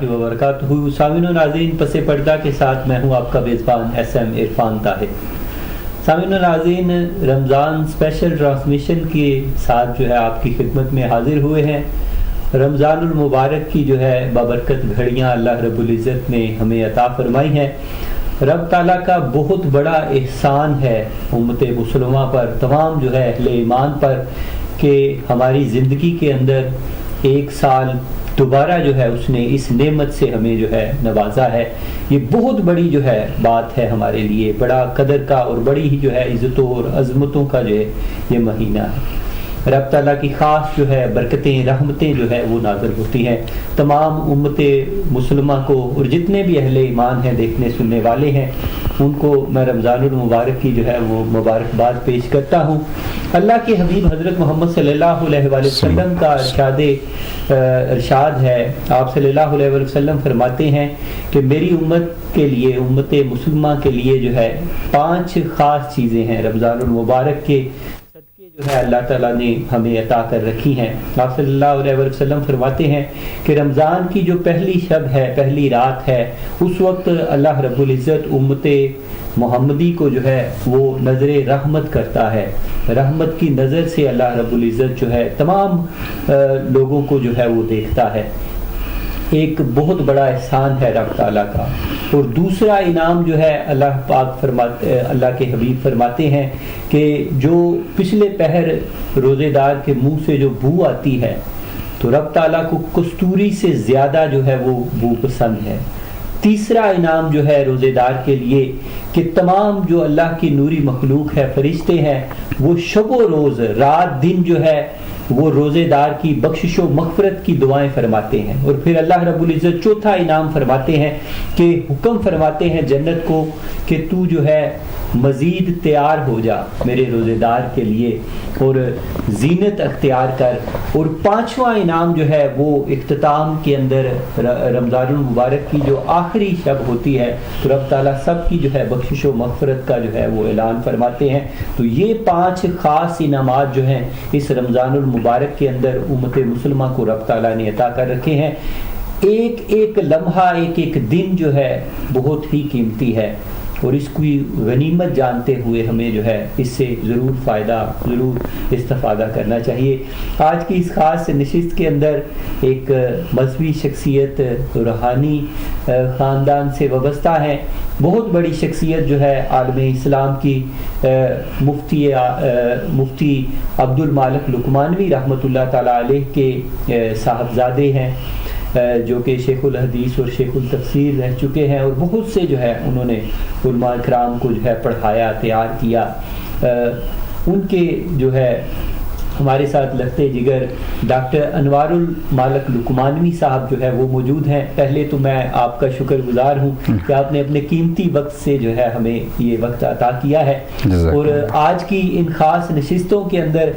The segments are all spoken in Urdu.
وبرکاتہ. سامعین و ناظرین، پس پردہ کے ساتھ میں ہوں آپ کا میزبان SM عرفان طاہر. سامعین و ناظرین، رمضان اسپیشل ٹرانسمیشن کے ساتھ جو ہے آپ کی خدمت میں حاضر ہوئے ہیں. رمضان المبارک کی جو ہے بابرکت گھڑیاں اللہ رب العزت نے ہمیں عطا فرمائی ہیں. رب تعالیٰ کا بہت بڑا احسان ہے امت مسلمہ پر، تمام جو ہے اہل ایمان پر، کہ ہماری زندگی کے اندر ایک سال دوبارہ جو ہے اس نے اس نعمت سے ہمیں جو ہے نوازا ہے. یہ بہت بڑی جو ہے بات ہے ہمارے لیے، بڑا قدر کا اور بڑی ہی جو ہے عزتوں اور عظمتوں کا جو ہے یہ مہینہ ہے. رب تعالیٰ کی خاص جو ہے برکتیں، رحمتیں جو ہے وہ نازل ہوتی ہیں تمام امت مسلمہ کو، اور جتنے بھی اہل ایمان ہیں، دیکھنے سننے والے ہیں، ان کو میں رمضان المبارک کی جو ہے وہ مبارکباد پیش کرتا ہوں. اللہ کے حبیب حضرت محمد صلی اللہ علیہ وآلہ وسلم کا ارشاد ہے. آپ صلی اللہ علیہ وآلہ وسلم فرماتے ہیں کہ میری امت کے لیے، امت مسلمہ کے لیے جو ہے 5 خاص چیزیں ہیں رمضان المبارک کے جو ہے اللہ تعالیٰ نے ہمیں عطا کر رکھی ہیں. آپ صلی اللہ علیہ وسلم فرماتے ہیں کہ رمضان کی جو پہلی شب ہے، پہلی رات ہے، اس وقت اللہ رب العزت امت محمدی کو جو ہے وہ نظر رحمت کرتا ہے. رحمت کی نظر سے اللہ رب العزت جو ہے تمام لوگوں کو جو ہے وہ دیکھتا ہے. ایک بہت بڑا احسان ہے رب تعالیٰ کا. اور دوسرا انعام جو ہے اللہ پاک فرماتے، اللہ کے حبیب فرماتے ہیں کہ جو پچھلے پہر روزے دار کے منہ سے جو بو آتی ہے تو رب تعالیٰ کو کستوری سے زیادہ جو ہے وہ بو پسند ہے. تیسرا انعام جو ہے روزے دار کے لیے کہ تمام جو اللہ کی نوری مخلوق ہے، فرشتے ہیں، وہ شب و روز، رات دن جو ہے وہ روزے دار کی بخشش و مغفرت کی دعائیں فرماتے ہیں. اور پھر اللہ رب العزت چوتھا انعام فرماتے ہیں کہ حکم فرماتے ہیں جنت کو کہ تو جو ہے مزید تیار ہو جا میرے روزے دار کے لیے اور زینت اختیار کر. اور 5واں انعام جو ہے وہ اختتام کے اندر رمضان المبارک کی جو آخری شب ہوتی ہے تو رب تعالیٰ سب کی جو ہے بخشش و مغفرت کا جو ہے وہ اعلان فرماتے ہیں. تو یہ 5 خاص انعامات جو ہیں اس رمضان المبارک کے اندر امت مسلمہ کو رب تعالیٰ نے عطا کر رکھے ہیں. ایک ایک لمحہ، ایک ایک دن جو ہے بہت ہی قیمتی ہے، اور اس کی غنیمت جانتے ہوئے ہمیں جو ہے اس سے ضرور استفادہ کرنا چاہیے. آج کی اس خاص نشست کے اندر ایک مذہبی شخصیت، روحانی خاندان سے وابستہ ہے، بہت بڑی شخصیت جو ہے عالم اسلام کی، مفتی عبد المالک لقمانوی رحمۃ اللہ تعالیٰ علیہ کے صاحبزادے ہیں، جو کہ شیخ الحدیث اور شیخ التفسیر رہ چکے ہیں، اور بہت سے جو ہے انہوں نے علماء اکرام کو جو ہے پڑھایا، تیار کیا. ان کے جو ہے ہمارے ساتھ لگتے جگر ڈاکٹر انوار المالک لقمانوی صاحب جو ہے وہ موجود ہیں. پہلے تو میں آپ کا شکر گزار ہوں کہ آپ نے اپنے قیمتی وقت سے جو ہے ہمیں یہ وقت عطا کیا ہے. اور آج کی ان خاص نشستوں کے اندر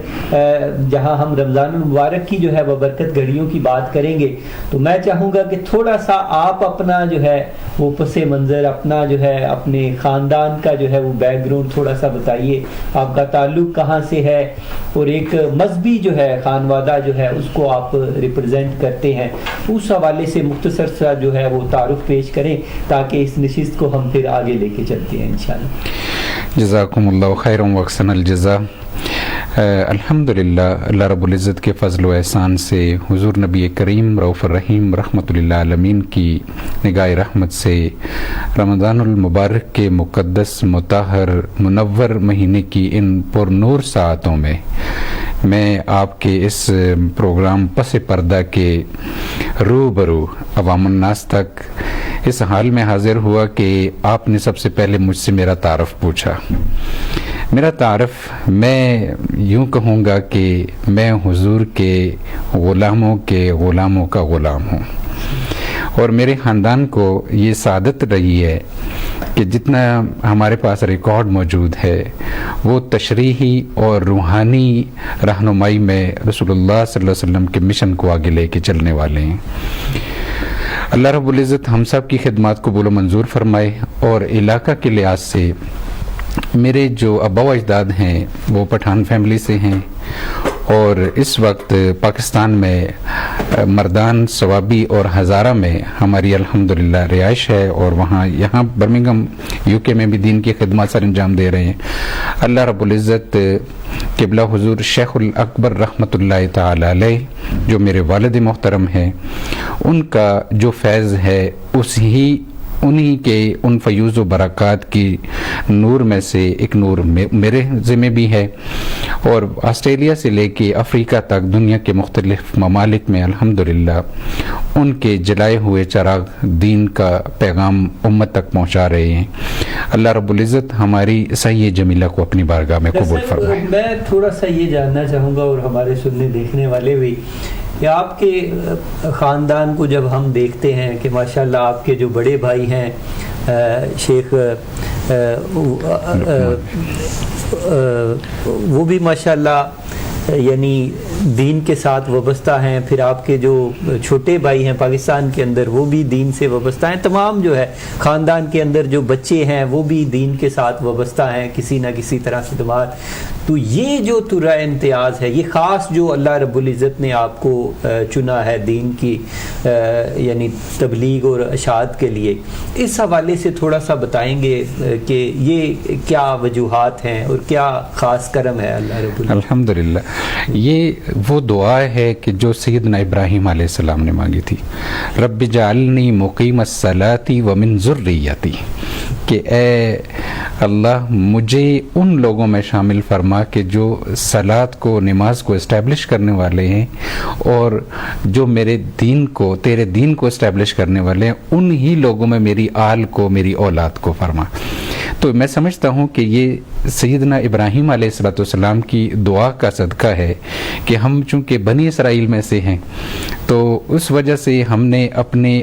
جہاں ہم رمضان المبارک کی جو ہے بابرکت گھڑیوں کی بات کریں گے تو میں چاہوں گا کہ تھوڑا سا آپ اپنا جو ہے وہ پس منظر، اپنا جو ہے اپنے خاندان کا جو ہے وہ بیک گراؤنڈ تھوڑا سا بتائیے. آپ کا تعلق کہاں سے ہے اور ایک مذہبی جو ہے خانوادہ جو ہے اس کو آپ ریپرزینٹ کرتے ہیں، اس حوالے سے مختصر سا جو ہے وہ تعارف پیش کریں تاکہ اس نشست کو ہم پھر آگے لے کے چلتے ہیں انشاءاللہ. جزاکم اللہ خیر و احسن الجزا. الحمدللہ اللہ رب العزت کے فضل و احسان سے حضور نبی کریم رؤوف الرحیم رحمۃ اللہ عالمین کی نگاہ رحمت سے رمضان المبارک کے مقدس، مطہر، منور مہینے کی ان پر نور ساعتوں میں آپ کے اس پروگرام پس پردہ کے روبرو عوام الناس تک اس حال میں حاضر ہوا کہ آپ نے سب سے پہلے مجھ سے میرا تعارف پوچھا. میرا تعارف میں یوں کہوں گا کہ میں حضور کے غلاموں کا غلام ہوں، اور میرے خاندان کو یہ سعادت رہی ہے کہ جتنا ہمارے پاس ریکارڈ موجود ہے وہ تشریحی اور روحانی رہنمائی میں رسول اللہ صلی اللہ علیہ وسلم کے مشن کو آگے لے کے چلنے والے ہیں. اللہ رب العزت ہم سب کی خدمات قبول و منظور فرمائے. اور علاقہ کے لحاظ سے میرے جو ابا و اجداد ہیں وہ پٹھان فیملی سے ہیں، اور اس وقت پاکستان میں مردان، ثوابی اور ہزارہ میں ہماری الحمدللہ رہائش ہے، اور یہاں برمنگھم UK میں بھی دین کی خدمات سر انجام دے رہے ہیں۔ اللہ رب العزت قبلہ حضور شیخ الاکبر رحمۃ اللہ تعالی علیہ جو میرے والد محترم ہیں، ان کا جو فیض ہے انہی کے ان فیوز و برکات کی نور میں سے ایک نور میرے ذمہ بھی ہے، اور آسٹریلیا سے لے کے افریقہ تک دنیا کے مختلف ممالک میں الحمدللہ ان کے جلائے ہوئے چراغ دین کا پیغام امت تک پہنچا رہے ہیں۔ اللہ رب العزت ہماری سعی جمیلہ کو اپنی بارگاہ میں قبول فرمائے۔ میں تھوڑا سا یہ جاننا چاہوں گا، اور ہمارے سننے دیکھنے والے بھی، کہ آپ کے خاندان کو جب ہم دیکھتے ہیں کہ ماشاءاللہ آپ کے جو بڑے بھائی ہیں شیخ وہ بھی ماشاءاللہ یعنی دین کے ساتھ وابستہ ہیں، پھر آپ کے جو چھوٹے بھائی ہیں پاکستان کے اندر وہ بھی دین سے وابستہ ہیں، تمام جو ہے خاندان کے اندر جو بچے ہیں وہ بھی دین کے ساتھ وابستہ ہیں کسی نہ کسی طرح سے تمہار۔ تو یہ جو ترا امتیاز ہے، یہ خاص جو اللہ رب العزت نے آپ کو چنا ہے دین کی یعنی تبلیغ اور اشاعت کے لیے، اس حوالے سے تھوڑا سا بتائیں گے کہ یہ کیا وجوہات ہیں اور کیا خاص کرم ہے اللہ رب العزت؟ الحمدللہ یہ وہ دعا ہے کہ جو سیدنا ابراہیم علیہ السلام نے مانگی تھی، رب جعلنی مقیم الصلاۃ ومن ذریتی، کہ اے اللہ مجھے ان لوگوں میں شامل فرما کہ جو صلاۃ کو، نماز کو اسٹیبلش کرنے والے ہیں، اور جو میرے دین کو، تیرے دین کو اسٹیبلش کرنے والے ہیں، انہی لوگوں میں میری آل کو، میری اولاد کو فرما۔ تو میں سمجھتا ہوں کہ یہ سیدنا ابراہیم علیہ السلام کی دعا کا صدقہ ہے کہ ہم چونکہ بنی اسرائیل میں سے ہیں، تو اس وجہ سے ہم نے اپنے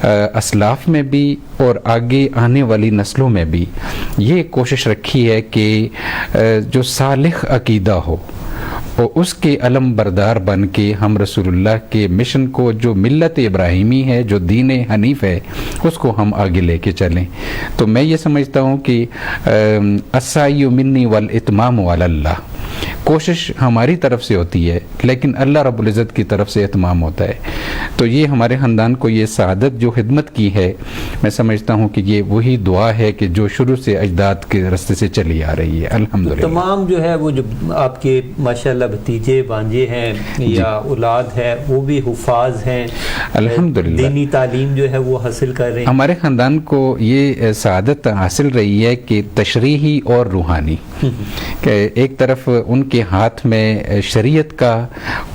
اسلاف میں بھی اور آگے آنے والی نسلوں میں بھی یہ کوشش رکھی ہے کہ جو صالح عقیدہ ہو اور اس کے علم بردار بن کے ہم رسول اللہ کے مشن کو، جو ملت ابراہیمی ہے، جو دین حنیف ہے، اس کو ہم آگے لے کے چلیں۔ تو میں یہ سمجھتا ہوں کہ السعی منی والاتمام علی اللہ، کوشش ہماری طرف سے ہوتی ہے لیکن اللہ رب العزت کی طرف سے اتمام ہوتا ہے۔ تو یہ ہمارے خاندان کو یہ سعادت جو خدمت کی ہے، میں سمجھتا ہوں کہ یہ وہی دعا ہے کہ جو شروع سے اجداد کے راستے سے چلی آ رہی ہے الحمدللہ۔ تمام جو ہے وہ جو آپ کے ماشاءاللہ بھتیجے بانجے ہیں یا اولاد ہے وہ بھی حفاظ ہیں، الحمدللہ دینی تعلیم جو ہے وہ حاصل کر رہے ہیں۔ ہمارے خاندان کو یہ سعادت حاصل رہی ہے کہ تشریحی اور روحانی، کہ ایک طرف ان کے ہاتھ میں شریعت کا،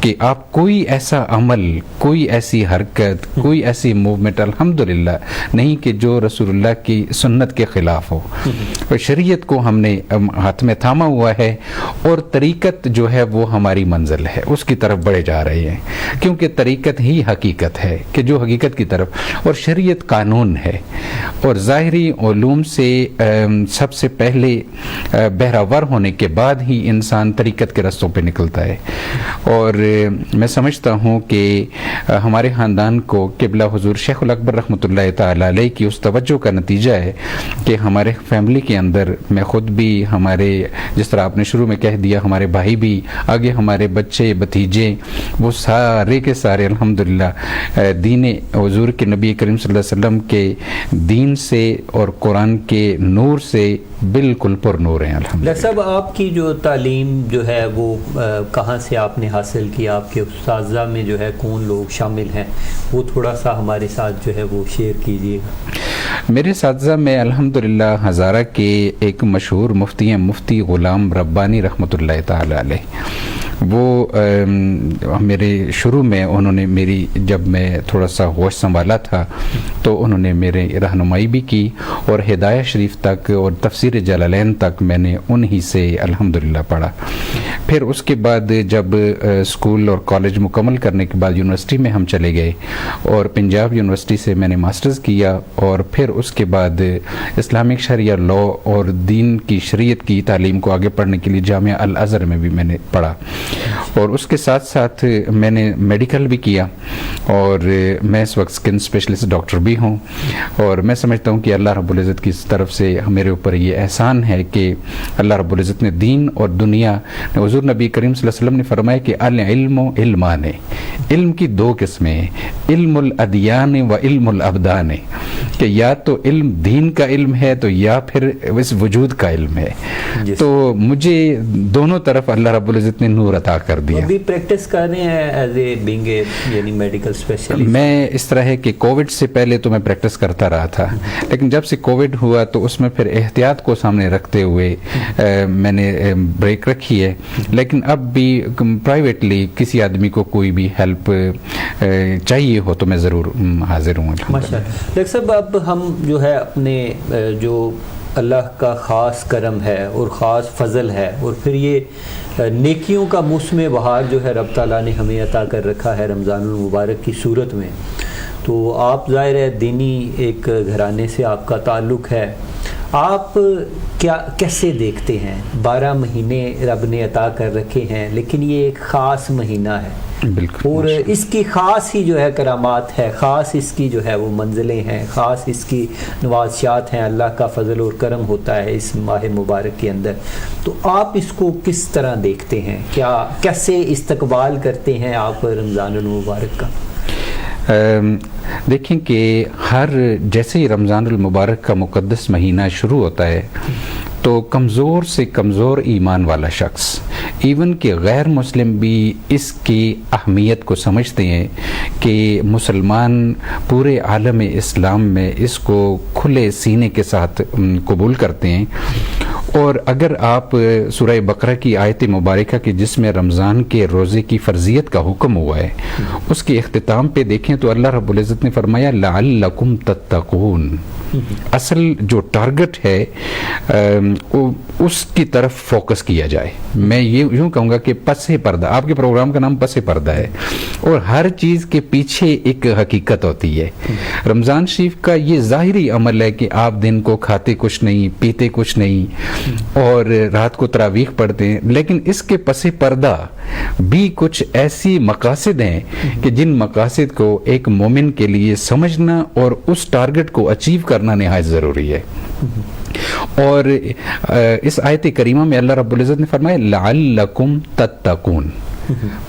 کہ آپ کوئی ایسا عمل، کوئی ایسی حرکت، کوئی ایسی موومنٹ الحمدللہ نہیں کہ جو رسول اللہ کی سنت کے خلاف ہو، اور شریعت کو ہم نے ہاتھ میں تھاما ہوا ہے، اور طریقت جو ہے وہ ہماری منزل ہے، اس کی طرف بڑھے جا رہے ہیں، کیونکہ طریقت ہی حقیقت ہے کہ جو حقیقت کی طرف، اور شریعت قانون ہے، اور ظاہری علوم سے سب سے پہلے بہراور ہونے کے بعد ہی انسان طریقت کے رستوں پہ نکلتا ہے۔ اور میں سمجھتا ہوں کہ ہمارے خاندان کو قبلہ حضور شیخ الاکبر رحمۃ اللہ تعالی علیہ کی اس توجہ کا نتیجہ ہے کہ ہمارے فیملی کے اندر، میں خود بھی، ہمارے جس طرح آپ نے شروع میں کہہ دیا، ہمارے بھائی بھی، آگے ہمارے بچے بھتیجے، وہ سارے کے سارے الحمدللہ دین حضور کے نبی کریم صلی اللہ علیہ وسلم کے دین سے اور قرآن کے نور سے بالکل پر نور ہیں الحمدللہ۔ صاحب آپ کی جو تعلیم جو ہے وہ کہاں سے آپ نے حاصل کی؟ آپ کے اساتذہ میں جو ہے کون لوگ شامل ہیں؟ وہ تھوڑا سا ہمارے ساتھ جو ہے وہ شیئر کیجیے گا۔ میرے اساتذہ میں الحمدللہ ہزارہ کے ایک مشہور مفتی ہیں، مفتی غلام ربانی رحمۃ اللہ تعالی علیہ، وہ میرے شروع میں انہوں نے میری، جب میں تھوڑا سا ہوش سنبھالا تھا تو انہوں نے میرے رہنمائی بھی کی، اور ہدایہ شریف تک اور تفسیر جلالین تک میں نے انہی سے الحمدللہ پڑھا۔ پھر اس کے بعد جب اسکول اور کالج مکمل کرنے کے بعد یونیورسٹی میں ہم چلے گئے، اور پنجاب یونیورسٹی سے میں نے ماسٹرز کیا، اور پھر اس کے بعد اسلامک شریعہ لاء اور دین کی شریعت کی تعلیم کو آگے پڑھنے کے لیے جامعہ الازہر میں بھی میں نے پڑھا۔ اور اس کے ساتھ ساتھ میں نے میڈیکل بھی کیا، اور میں اس وقت اسکن اسپیشلسٹ ڈاکٹر بھی ہوں، اور میں سمجھتا ہوں کہ اللہ رب العزت کی طرف سے میرے اوپر یہ احسان ہے کہ اللہ رب العزت نے دین اور دنیا، حضور نبی کریم صلی اللہ علیہ وسلم نے فرمایا کہ العلم و علمان، علم کی دو قسمیں ہیں، علم الادیان و علم الابدان، کہ یا تو علم دین کا علم ہے تو یا پھر اس وجود کا علم ہے. تو مجھے دونوں طرف اللہ رب العزت نے نور عطا کر دیا. ابھی پریکٹس کر رہے ہیں ایز اے بینگ اے یعنی میڈیکل اسپیشلسٹ؟ میں اس طرح ہے کہ کووڈ سے پہلے تو میں پریکٹس کرتا رہا تھا، لیکن جب سے کووڈ ہوا تو اس میں پھر احتیاط کو سامنے رکھتے ہوئے میں نے بریک رکھی ہے. لیکن اب بھی پرائیویٹلی کسی آدمی کو کوئی بھی ہیلپ چاہیے ہو تو میں ضرور حاضر ہوں. ماشاء اللہ. ڈاکٹر صاحب اب ہم جو ہے اپنے جو اللہ کا خاص کرم ہے اور خاص فضل ہے، اور پھر یہ نیکیوں کا موسم بہار جو ہے رب تعالیٰ نے ہمیں عطا کر رکھا ہے رمضان المبارک کی صورت میں. تو آپ ظاہر ہے دینی ایک گھرانے سے آپ کا تعلق ہے، آپ کیسے دیکھتے ہیں 12 مہینے رب نے عطا کر رکھے ہیں، لیکن یہ ایک خاص مہینہ ہے اور اس کی خاص ہی جو ہے کرامات ہے، خاص اس کی جو ہے وہ منزلیں ہیں، خاص اس کی نوازشات ہیں، اللہ کا فضل اور کرم ہوتا ہے اس ماہ مبارک کے اندر. تو آپ اس کو کس طرح دیکھتے ہیں؟ کیسے استقبال کرتے ہیں آپ رمضان المبارک کا؟ دیکھیں کہ جیسے ہی رمضان المبارک کا مقدس مہینہ شروع ہوتا ہے تو کمزور سے کمزور ایمان والا شخص، ایون کہ غیر مسلم بھی اس کی اہمیت کو سمجھتے ہیں کہ مسلمان پورے عالم اسلام میں اس کو کھلے سینے کے ساتھ قبول کرتے ہیں. اور اگر آپ سورہ بقرہ کی آیت مبارکہ کی جس میں رمضان کے روزے کی فرضیت کا حکم ہوا ہے، اس کے اختتام پہ دیکھیں تو اللہ رب العزت نے فرمایا لعلکم تتقون. اصل جو ٹارگٹ ہے اس کی طرف فوکس کیا جائے. میں یوں کہوں گا کہ پس پردہ، آپ کے پروگرام کا نام پس پردہ ہے، اور ہر چیز کے پیچھے ایک حقیقت ہوتی ہے. رمضان شریف کا یہ ظاہری عمل ہے کہ آپ دن کو کھاتے کچھ نہیں، پیتے کچھ نہیں اور رات کو تراویح پڑھتے ہیں، لیکن اس کے پس پردہ بھی کچھ ایسی مقاصد ہیں کہ جن مقاصد کو ایک مومن کے لیے سمجھنا اور اس ٹارگٹ کو اچیو کرنا نہایت ضروری ہے. اور اس آیت کریمہ میں اللہ رب العزت نے فرمایا لعلکم تتقون.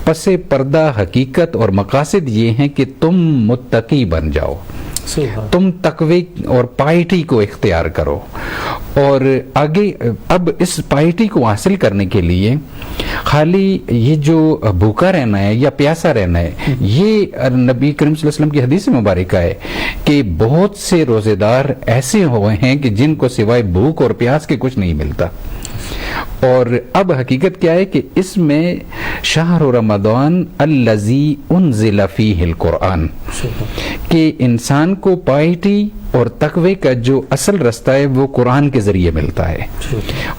پس پردہ حقیقت اور مقاصد یہ ہیں کہ تم متقی بن جاؤ، تم تقوی اور پائٹی کو اختیار کرو. اور آگے اب اس پائٹی کو حاصل کرنے کے لیے خالی یہ جو بھوکا رہنا ہے یا پیاسا رہنا ہے، یہ نبی کریم صلی اللہ علیہ وسلم کی حدیث مبارکہ ہے کہ بہت سے روزے دار ایسے ہوئے ہیں کہ جن کو سوائے بھوک اور پیاس کے کچھ نہیں ملتا. اور اب حقیقت کیا ہے کہ اس میں شہر رمضان الذی انزل فیہ القرآن، کہ انسان کو پائٹی اور تقوی کا جو اصل رستہ ہے وہ قرآن کے ذریعے ملتا ہے.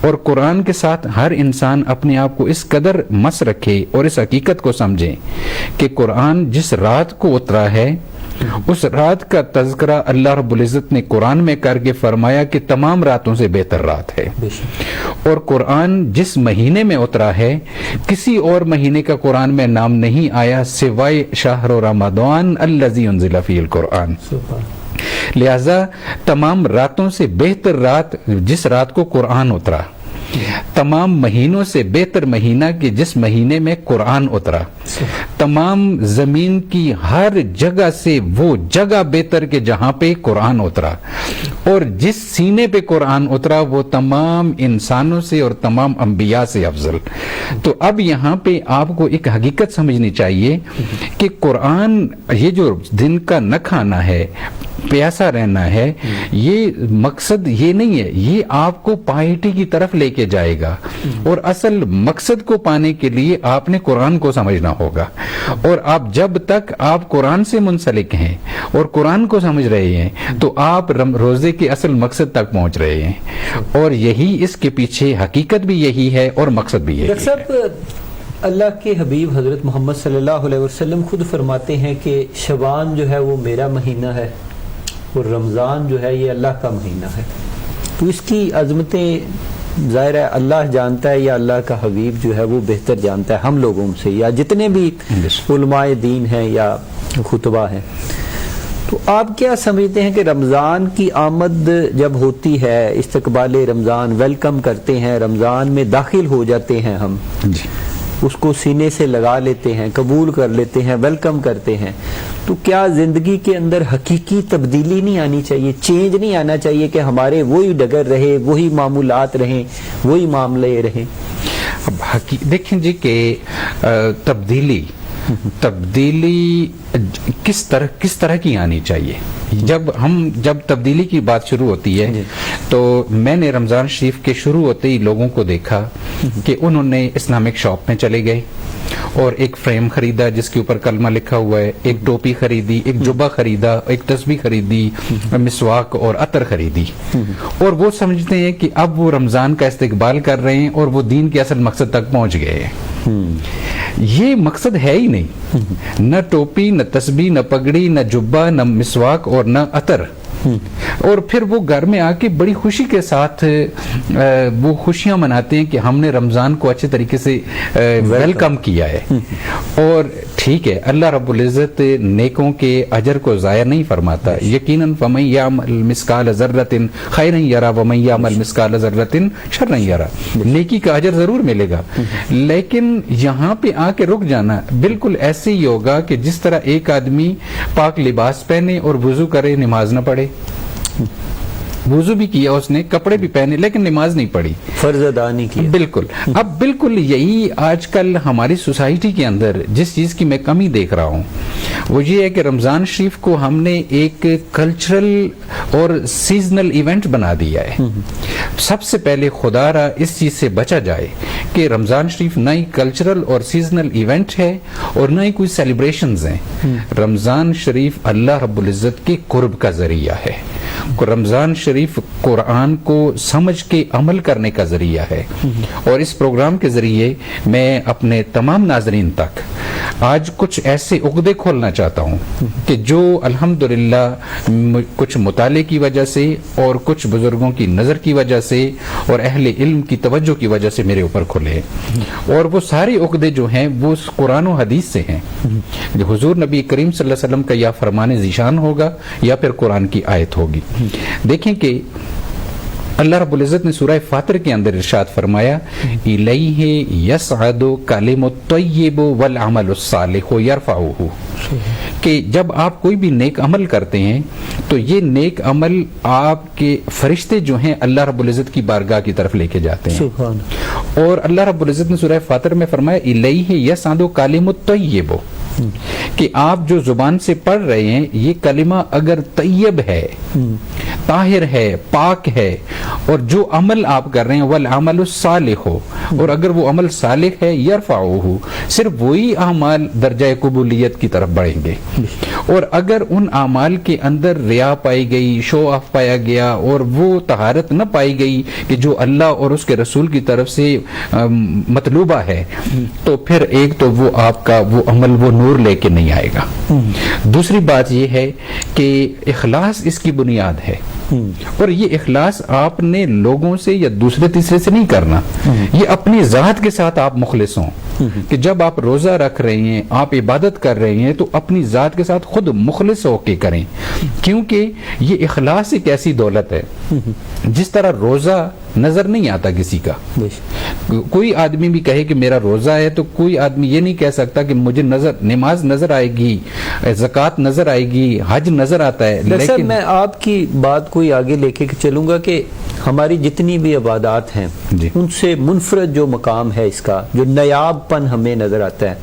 اور قرآن کے ساتھ ہر انسان اپنے آپ کو اس قدر مس رکھے اور اس حقیقت کو سمجھے کہ قرآن جس رات کو اترا ہے اس رات کا تذکرہ اللہ رب العزت نے قرآن میں کر کے فرمایا کہ تمام راتوں سے بہتر رات ہے. اور قرآن جس مہینے میں اترا ہے کسی اور مہینے کا قرآن میں نام نہیں آیا سوائے شہر رمضان الذی انزل فیہ القرآن. لہذا تمام راتوں سے بہتر رات جس رات کو قرآن اترا، تمام مہینوں سے بہتر مہینہ کہ جس مہینے میں قرآن اترا، تمام زمین کی ہر جگہ سے وہ جگہ بہتر کہ جہاں پہ قرآن اترا، اور جس سینے پہ قرآن اترا وہ تمام انسانوں سے اور تمام انبیاء سے افضل. تو اب یہاں پہ آپ کو ایک حقیقت سمجھنی چاہیے کہ قرآن یہ جو دن کا نہ کھانا ہے، پیاسا رہنا ہے، یہ مقصد یہ نہیں ہے، یہ آپ کو پائٹی کی طرف لے کے جائے گا. اور اصل مقصد کو پانے کے لیے آپ نے قرآن کو سمجھنا ہوگا. اور آپ جب تک آپ قرآن سے منسلک ہیں اور قرآن کو سمجھ رہے ہیں تو آپ روزے کے اصل مقصد تک پہنچ رہے ہیں. اور یہی اس کے پیچھے حقیقت بھی یہی ہے اور مقصد بھی یہی ہے. اللہ کے حبیب حضرت محمد صلی اللہ علیہ وسلم خود فرماتے ہیں کہ شعبان جو ہے وہ میرا مہینہ ہے اور رمضان جو ہے یہ اللہ کا مہینہ ہے. تو اس کی عظمتیں ظاہر ہے اللہ جانتا ہے یا اللہ کا حبیب جو ہے وہ بہتر جانتا ہے ہم لوگوں سے یا جتنے بھی علماء دین ہیں یا خطبہ ہیں. تو آپ کیا سمجھتے ہیں کہ رمضان کی آمد جب ہوتی ہے، استقبال رمضان، ویلکم کرتے ہیں، رمضان میں داخل ہو جاتے ہیں ہم، اس کو سینے سے لگا لیتے ہیں، قبول کر لیتے ہیں، ویلکم کرتے ہیں، تو کیا زندگی کے اندر حقیقی تبدیلی نہیں آنی چاہیے، چینج نہیں آنا چاہیے کہ ہمارے وہی ڈگر رہے، وہی معمولات رہیں، وہی معاملے رہیں؟ اب دیکھیں جی کہ تبدیلی کس طرح کی آنی چاہیے. جب تبدیلی کی بات شروع ہوتی ہے تو میں نے رمضان شریف کے شروع ہوتے ہی لوگوں کو دیکھا کہ انہوں نے اسلامک شاپ میں چلے گئے اور ایک فریم خریدا جس کے اوپر کلمہ لکھا ہوا ہے، ایک ٹوپی خریدی، ایک جبہ خریدا، ایک تسبیح خریدی، مسواک اور عطر خریدی، اور وہ سمجھتے ہیں کہ اب وہ رمضان کا استقبال کر رہے ہیں اور وہ دین کے اصل مقصد تک پہنچ گئے ہیں. یہ مقصد ہے ہی نہیں، نہ ٹوپی، نہ تسبیح، نہ پگڑی، نہ جبہ، نہ مسواک اور نہ عطر. اور پھر وہ گھر میں آ کے بڑی خوشی کے ساتھ وہ خوشیاں مناتے ہیں کہ ہم نے رمضان کو اچھے طریقے سے ویلکم کیا ہے. اور ٹھیک ہے، اللہ رب العزت نیکوں کے اجر کو ضائع نہیں فرماتا. یقیناً فَمَن يَعْمَلْ مِثْقَالَ ذَرَّةٍ خَيْرًا يَرَهُ وَمَن يَعْمَلْ مِثْقَالَ ذَرَّةٍ شَرًّا يَرَهُ. نیکی کا اجر ضرور ملے گا، لیکن یہاں پہ آ کے رک جانا بالکل ایسے ہی ہوگا کہ جس طرح ایک آدمی پاک لباس پہنے اور وضو کرے، نماز نہ پڑھے. وضو بھی کیا اس نے، کپڑے بھی پہنے، لیکن نماز نہیں پڑھی، فرض ادا نہیں کیا. بالکل. اب بالکل یہی آج کل ہماری سوسائٹی کے اندر جس چیز کی میں کمی دیکھ رہا ہوں وہ یہ ہے کہ رمضان شریف کو ہم نے ایک کلچرل اور سیزنل ایونٹ بنا دیا ہے. سب سے پہلے خدا را اس چیز سے بچا جائے کہ رمضان شریف نہ ہی کلچرل اور سیزنل ایونٹ ہے اور نہ ہی کوئی سیلیبریشنز ہیں. رمضان شریف اللہ رب العزت کے قرب کا ذریعہ ہے. رمضان شریف قرآن کو سمجھ کے عمل کرنے کا ذریعہ ہے. اور اس پروگرام کے ذریعے میں اپنے تمام ناظرین تک آج کچھ ایسے عقدے کھولنا چاہتا ہوں کہ جو الحمدللہ کچھ مطالعے کی وجہ سے اور کچھ بزرگوں کی نظر کی وجہ سے اور اہل علم کی توجہ کی وجہ سے میرے اوپر کھلے، اور وہ سارے عقدے جو ہیں وہ قرآن و حدیث سے ہیں. حضور نبی کریم صلی اللہ علیہ وسلم کا یا فرمان ذیشان ہوگا یا پھر قرآن کی آیت ہوگی. دیکھیں کہ اللہ رب العزت نے سورہ فاطر کے اندر ارشاد فرمایا الیہ یصعد کلم الطیب والعمل الصالح یرفعہ، کہ جب آپ کوئی بھی نیک عمل کرتے ہیں تو یہ نیک عمل آپ کے فرشتے جو ہیں اللہ رب العزت کی بارگاہ کی طرف لے کے جاتے ہیں. اور اللہ رب العزت نے سورہ فاطر میں فرمایا الیہ یصعد کلم الطیب، کہ آپ جو زبان سے پڑھ رہے ہیں یہ کلمہ اگر طیب ہے، طاہر ہے، پاک ہے، اور جو عمل آپ کر رہے ہیں والعمل الصالح ہو، اور اگر وہ عمل صالح ہے یرفعہ، صرف وہی اعمال درجہ قبولیت کی طرف بڑھیں گے. اور اگر ان اعمال کے اندر ریا پائی گئی، شو آف پایا گیا اور وہ طہارت نہ پائی گئی کہ جو اللہ اور اس کے رسول کی طرف سے مطلوبہ ہے، تو پھر ایک تو وہ آپ کا وہ عمل وہ نور لے کے نہیں آئے گا. دوسری بات یہ ہے کہ اخلاص اس کی بنیاد ہے، اور یہ اخلاص آپ نے لوگوں سے یا دوسرے تیسرے سے نہیں کرنا، یہ اپنی ذات کے ساتھ آپ مخلص ہوں. کہ جب آپ روزہ رکھ رہے ہیں، آپ عبادت کر رہے ہیں، تو اپنی ذات کے ساتھ خود مخلص ہو کے کریں، کیونکہ یہ اخلاص ایک ایسی دولت ہے. جس طرح روزہ نظر نہیں آتا کسی کا، کوئی آدمی بھی کہے کہ میرا روزہ ہے تو کوئی آدمی یہ نہیں کہہ سکتا کہ مجھے نماز نظر آئے گی، زکوٰۃ نظر آئے گی، حج نظر آتا ہے. لیکن میں آپ کی بات کو آگے لے کے چلوں گا کہ ہماری جتنی بھی عبادات ہیں ان سے منفرد جو مقام ہے، اس کا جو نیاب پن ہمیں نظر آتا ہے،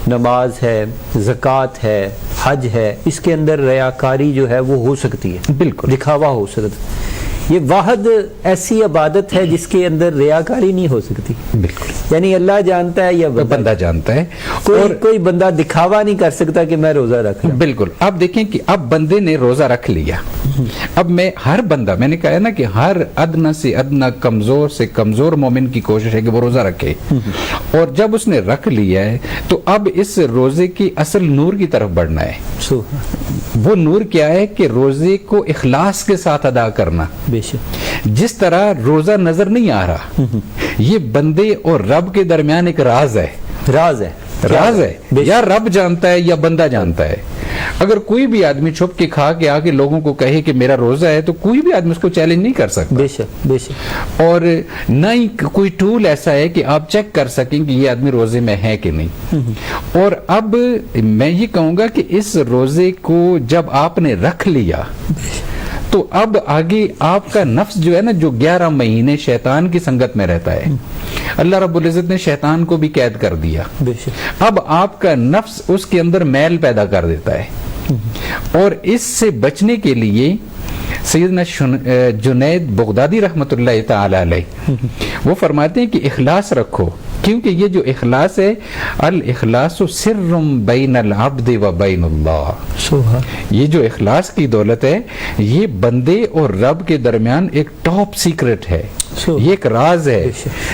نماز ہے، زکوٰۃ ہے، حج ہے، اس کے اندر ریاکاری جو ہے وہ ہو سکتی ہے، بالکل دکھاوا ہو سکتا ہے. یہ واحد ایسی عبادت ہے جس کے اندر ریاکاری نہیں ہو سکتی. بالکل، یعنی اللہ جانتا ہے یا بندہ جانتا ہے، کوئی بندہ دکھاوا نہیں کر سکتا کہ میں روزہ رکھ لوں. بالکل. اب دیکھیں کہ اب بندے نے روزہ رکھ لیا، اب ہر بندہ، میں نے کہا نا کہ ہر ادنا سے ادنا کمزور سے کمزور مومن کی کوشش ہے کہ وہ روزہ رکھے، اور جب اس نے رکھ لیا ہے تو اب اس روزے کی اصل نور کی طرف بڑھنا ہے. وہ نور کیا ہے کہ روزے کو اخلاص کے ساتھ ادا کرنا. بے شک. جس طرح روزہ نظر نہیں آ رہا، یہ بندے اور رب کے درمیان ایک راز ہے. راز ہے یا رب جانتا ہے یا بندہ جانتا ہے. اگر کوئی بھی آدمی چھپ کے کھا کے آ کے لوگوں کو کہے کہ میرا روزہ ہے تو کوئی بھی آدمی اس کو چیلنج نہیں کر سکتا. بے شک بے شک. اور نہ ہی کوئی ٹول ایسا ہے کہ آپ چیک کر سکیں کہ یہ آدمی روزے میں ہے کہ نہیں. اور اب میں یہ کہوں گا کہ اس روزے کو جب آپ نے رکھ لیا تو اب آگے آپ کا نفس جو ہے نا، جو 11 مہینے شیطان کی سنگت میں رہتا ہے، اللہ رب العزت نے شیطان کو بھی قید کر دیا. اب آپ کا نفس اس کے اندر میل پیدا کر دیتا ہے. اور اس سے بچنے کے لیے سیدنا جنید بغدادی رحمۃ اللہ تعالی علیہ وہ فرماتے ہیں کہ اخلاص رکھو، کیونکہ یہ جو اخلاص ہے، الاخلاص سر بین العبد و بین اللہ. یہ جو اخلاص کی دولت ہے، یہ بندے اور رب کے درمیان ایک ٹاپ سیکرٹ ہے، یہ ایک راز ہے.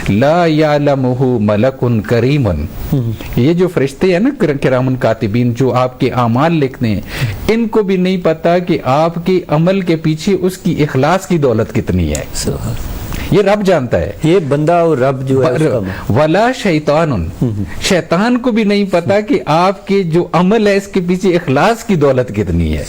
لا یعلمہ ملک کریم. یہ جو فرشتے ہیں نا کرام کاتبین جو آپ کے اعمال لکھتے ہیں، ان کو بھی نہیں پتا کہ آپ کے عمل کے پیچھے اس کی اخلاص کی دولت کتنی ہے. یہ رب جانتا ہے. یہ بندہ اور رب جو ہے ولا شیطان، شیطان کو بھی نہیں پتا کہ آپ کے جو عمل ہے اس کے پیچھے اخلاص کی دولت کتنی ہے.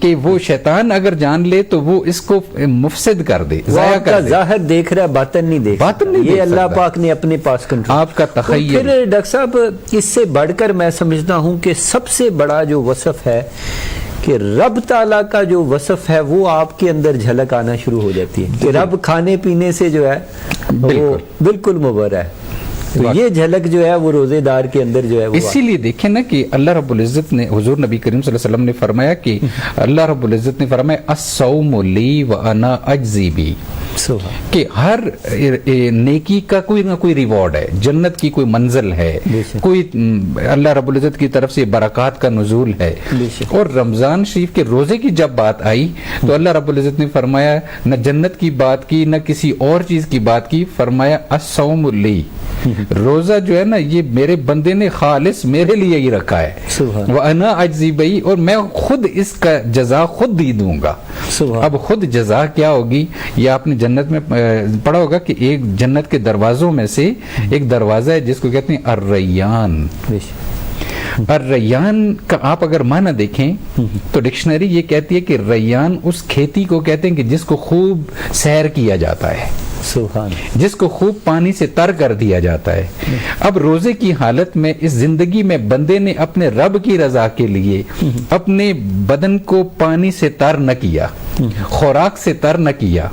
کہ وہ شیطان اگر جان لے تو وہ اس کو مفسد کر دے، ضائع کر دے. ظاہر دیکھ رہا ہے، باطن نہیں دیکھ. یہ اللہ پاک نے اپنے پاس کنٹرول. آپ کا تخیل. پھر ڈاکٹر صاحب اس سے بڑھ کر میں سمجھتا ہوں کہ سب سے بڑا جو وصف ہے کہ رب تعالیٰ کا جو وصف ہے وہ آپ کے اندر جھلک آنا شروع ہو جاتی ہے کہ رب کھانے پینے سے جو ہے وہ بالکل مبرہ ہے. تو یہ جھلک جو ہے وہ روزے دار کے اندر جو ہے وہ اسی لیے دیکھیں نا کہ اللہ رب العزت نے، حضور نبی کریم صلی اللہ علیہ وسلم نے فرمایا کہ اللہ رب العزت نے فرمایا الصوم لی وانا اجزی بی، کہ ہر نیکی کا کوئی نہ کوئی ریوارڈ ہے، جنت کی کوئی منزل ہے، کوئی اللہ رب العزت کی طرف سے برکات کا نزول ہے. اور رمضان شریف کے روزے کی جب بات آئی تو اللہ رب العزت نے فرمایا، نہ جنت کی بات کی نہ کسی اور چیز کی بات کی، فرمایا الصوم لی، روزہ جو ہے نا یہ میرے بندے نے خالص میرے لیے ہی رکھا ہے. وَأَنَا أَجْزِي بِهِ، اور میں خود اس کا جزا خود ہی دوں گا. اب خود جزا کیا ہوگی؟ یہ آپ نے جنت میں پڑھا ہوگا کہ ایک جنت کے دروازوں میں سے ایک دروازہ ہے جس کو کہتے ہیں الریان. الریان کا آپ اگر معنی دیکھیں تو ڈکشنری یہ کہتی ہے کہ ریان اس کھیتی کو کہتے ہیں کہ جس کو خوب سیر کیا جاتا ہے، جس کو خوب پانی سے تر کر دیا جاتا ہے. اب روزے کی حالت میں اس زندگی میں بندے نے اپنے رب کی رضا کے لیے اپنے بدن کو پانی سے تر نہ کیا، خوراک سے تر نہ کیا،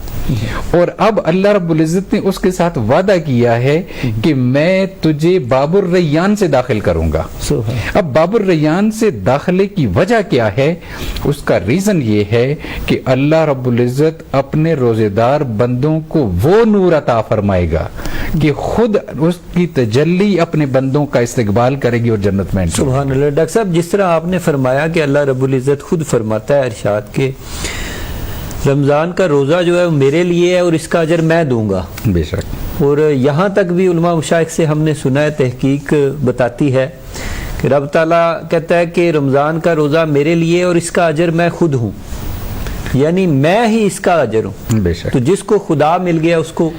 اور اب اللہ رب العزت نے اس کے ساتھ وعدہ کیا ہے کہ میں تجھے باب الریان سے داخل کروں گا. اب باب الریان سے داخلے کی وجہ کیا ہے؟ اس کا ریزن یہ ہے کہ اللہ رب العزت اپنے روزے دار بندوں کو وہ نور عطا فرمائے گا کہ خود اس کی تجلی اپنے بندوں کا استقبال کرے گی اور جنت میں. سبحان اللہ. ڈاکٹر صاحب جس طرح آپ نے فرمایا کہ اللہ رب العزت خود فرماتا ہے ارشاد کے رمضان کا روزہ جو ہے وہ میرے لیے ہے اور اس کا اجر میں دوں گا. بے شک. اور یہاں تک بھی علماء مشائخ سے ہم نے سنا ہے، تحقیق بتاتی ہے کہ رب تعالیٰ کہتا ہے کہ رمضان کا روزہ میرے لیے اور اس کا اجر میں خود ہوں، یعنی میں ہی اس کا اجر ہوں. بے شک. تو جس کو خدا مل گیا اس کو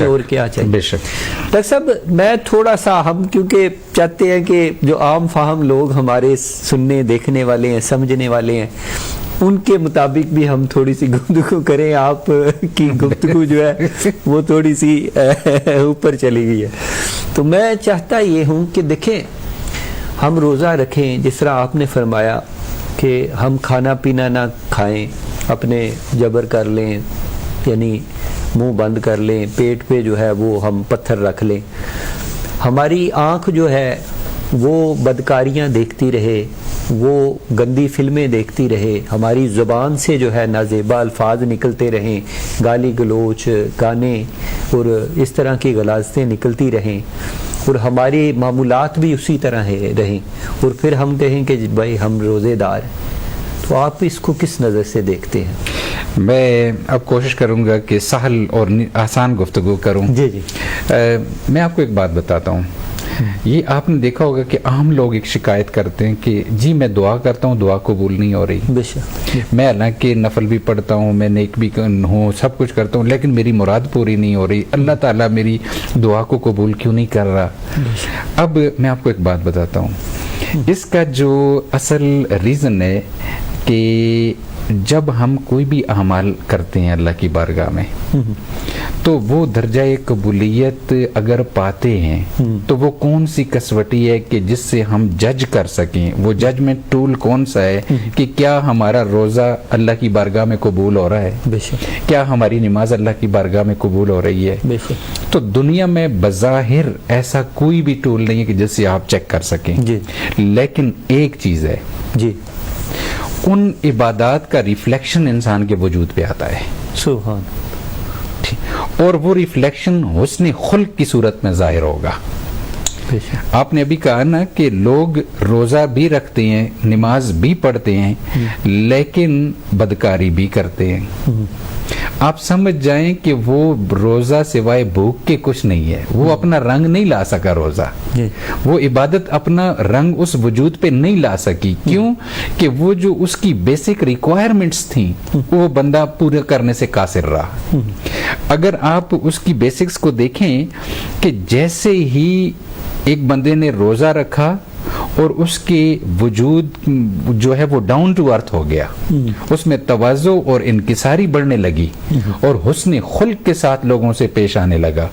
اور کیا چاہیے. بے شک. ڈاکٹر صاحب میں تھوڑا سا، ہم کیونکہ چاہتے ہیں کہ جو عام فہم لوگ ہمارے سننے دیکھنے والے ہیں، سمجھنے والے ہیں، ان کے مطابق بھی ہم تھوڑی سی گفتگو کریں. آپ کی گفتگو جو ہے وہ تھوڑی سی اوپر چلی گئی ہے. تو میں چاہتا یہ ہوں کہ دیکھیں ہم روزہ رکھیں جس طرح آپ نے فرمایا کہ ہم کھانا پینا نہ کھائیں، اپنے جبر کر لیں، یعنی منہ بند کر لیں، پیٹ پہ جو ہے وہ ہم پتھر رکھ لیں، ہماری آنکھ جو ہے وہ بدکاریاں دیکھتی رہے، وہ گندی فلمیں دیکھتی رہے، ہماری زبان سے جو ہے نازیبا الفاظ نکلتے رہیں، گالی گلوچ، گانے اور اس طرح کی غلاظتیں نکلتی رہیں، اور ہماری معمولات بھی اسی طرح رہیں، اور پھر ہم کہیں کہ بھائی ہم روزے دار ہیں. تو آپ اس کو کس نظر سے دیکھتے ہیں؟ میں اب کوشش کروں گا کہ سہل اور آسان گفتگو کروں. جی جی. میں آپ کو ایک بات بتاتا ہوں یہ آپ نے دیکھا ہوگا کہ عام لوگ ایک شکایت کرتے ہیں کہ جی میں دعا کرتا ہوں دعا قبول نہیں ہو رہی، میں حالانکہ نفل بھی پڑھتا ہوں، میں نیک بھی ہوں، سب کچھ کرتا ہوں، لیکن میری مراد پوری نہیں ہو رہی، اللہ تعالیٰ میری دعا کو قبول کیوں نہیں کر رہا؟ اب میں آپ کو ایک بات بتاتا ہوں، اس کا جو اصل ریزن ہے کہ جب ہم کوئی بھی اعمال کرتے ہیں اللہ کی بارگاہ میں تو وہ درجہ قبولیت اگر پاتے ہیں تو وہ کون سی کسوٹی ہے کہ جس سے ہم جج کر سکیں، وہ ججمنٹ ٹول کون سا ہے کہ کیا ہمارا روزہ اللہ کی بارگاہ میں قبول ہو رہا ہے، کیا ہماری نماز اللہ کی بارگاہ میں قبول ہو رہی ہے؟ تو دنیا میں بظاہر ایسا کوئی بھی ٹول نہیں ہے کہ جس سے آپ چیک کر سکیں، لیکن ایک چیز ہے جی، ان عبادات کا ریفلیکشن انسان کے وجود پہ آتا ہے، سبحان، اور وہ ریفلیکشن حسن خلق کی صورت میں ظاہر ہوگا۔ آپ نے ابھی کہا نا کہ لوگ روزہ بھی رکھتے ہیں، نماز بھی پڑھتے ہیں، لیکن بدکاری بھی کرتے ہیں۔ آپ سمجھ جائیں کہ وہ روزہ سوائے بھوک کے کچھ نہیں ہے، وہ اپنا رنگ نہیں لا سکا روزہ، وہ عبادت اپنا رنگ اس وجود پہ نہیں لا سکی، کیوں کہ وہ جو اس کی بیسک ریکوائرمنٹس تھیں وہ بندہ پورے کرنے سے قاصر رہا۔ اگر آپ اس کی بیسکس کو دیکھیں کہ جیسے ہی ایک بندے نے روزہ رکھا اور اس کے وجود جو ہے وہ ڈاؤن ٹو ارتھ ہو گیا، اس میں تواضع اور انکساری بڑھنے لگی اور حسن خلق کے ساتھ لوگوں سے پیش آنے لگا،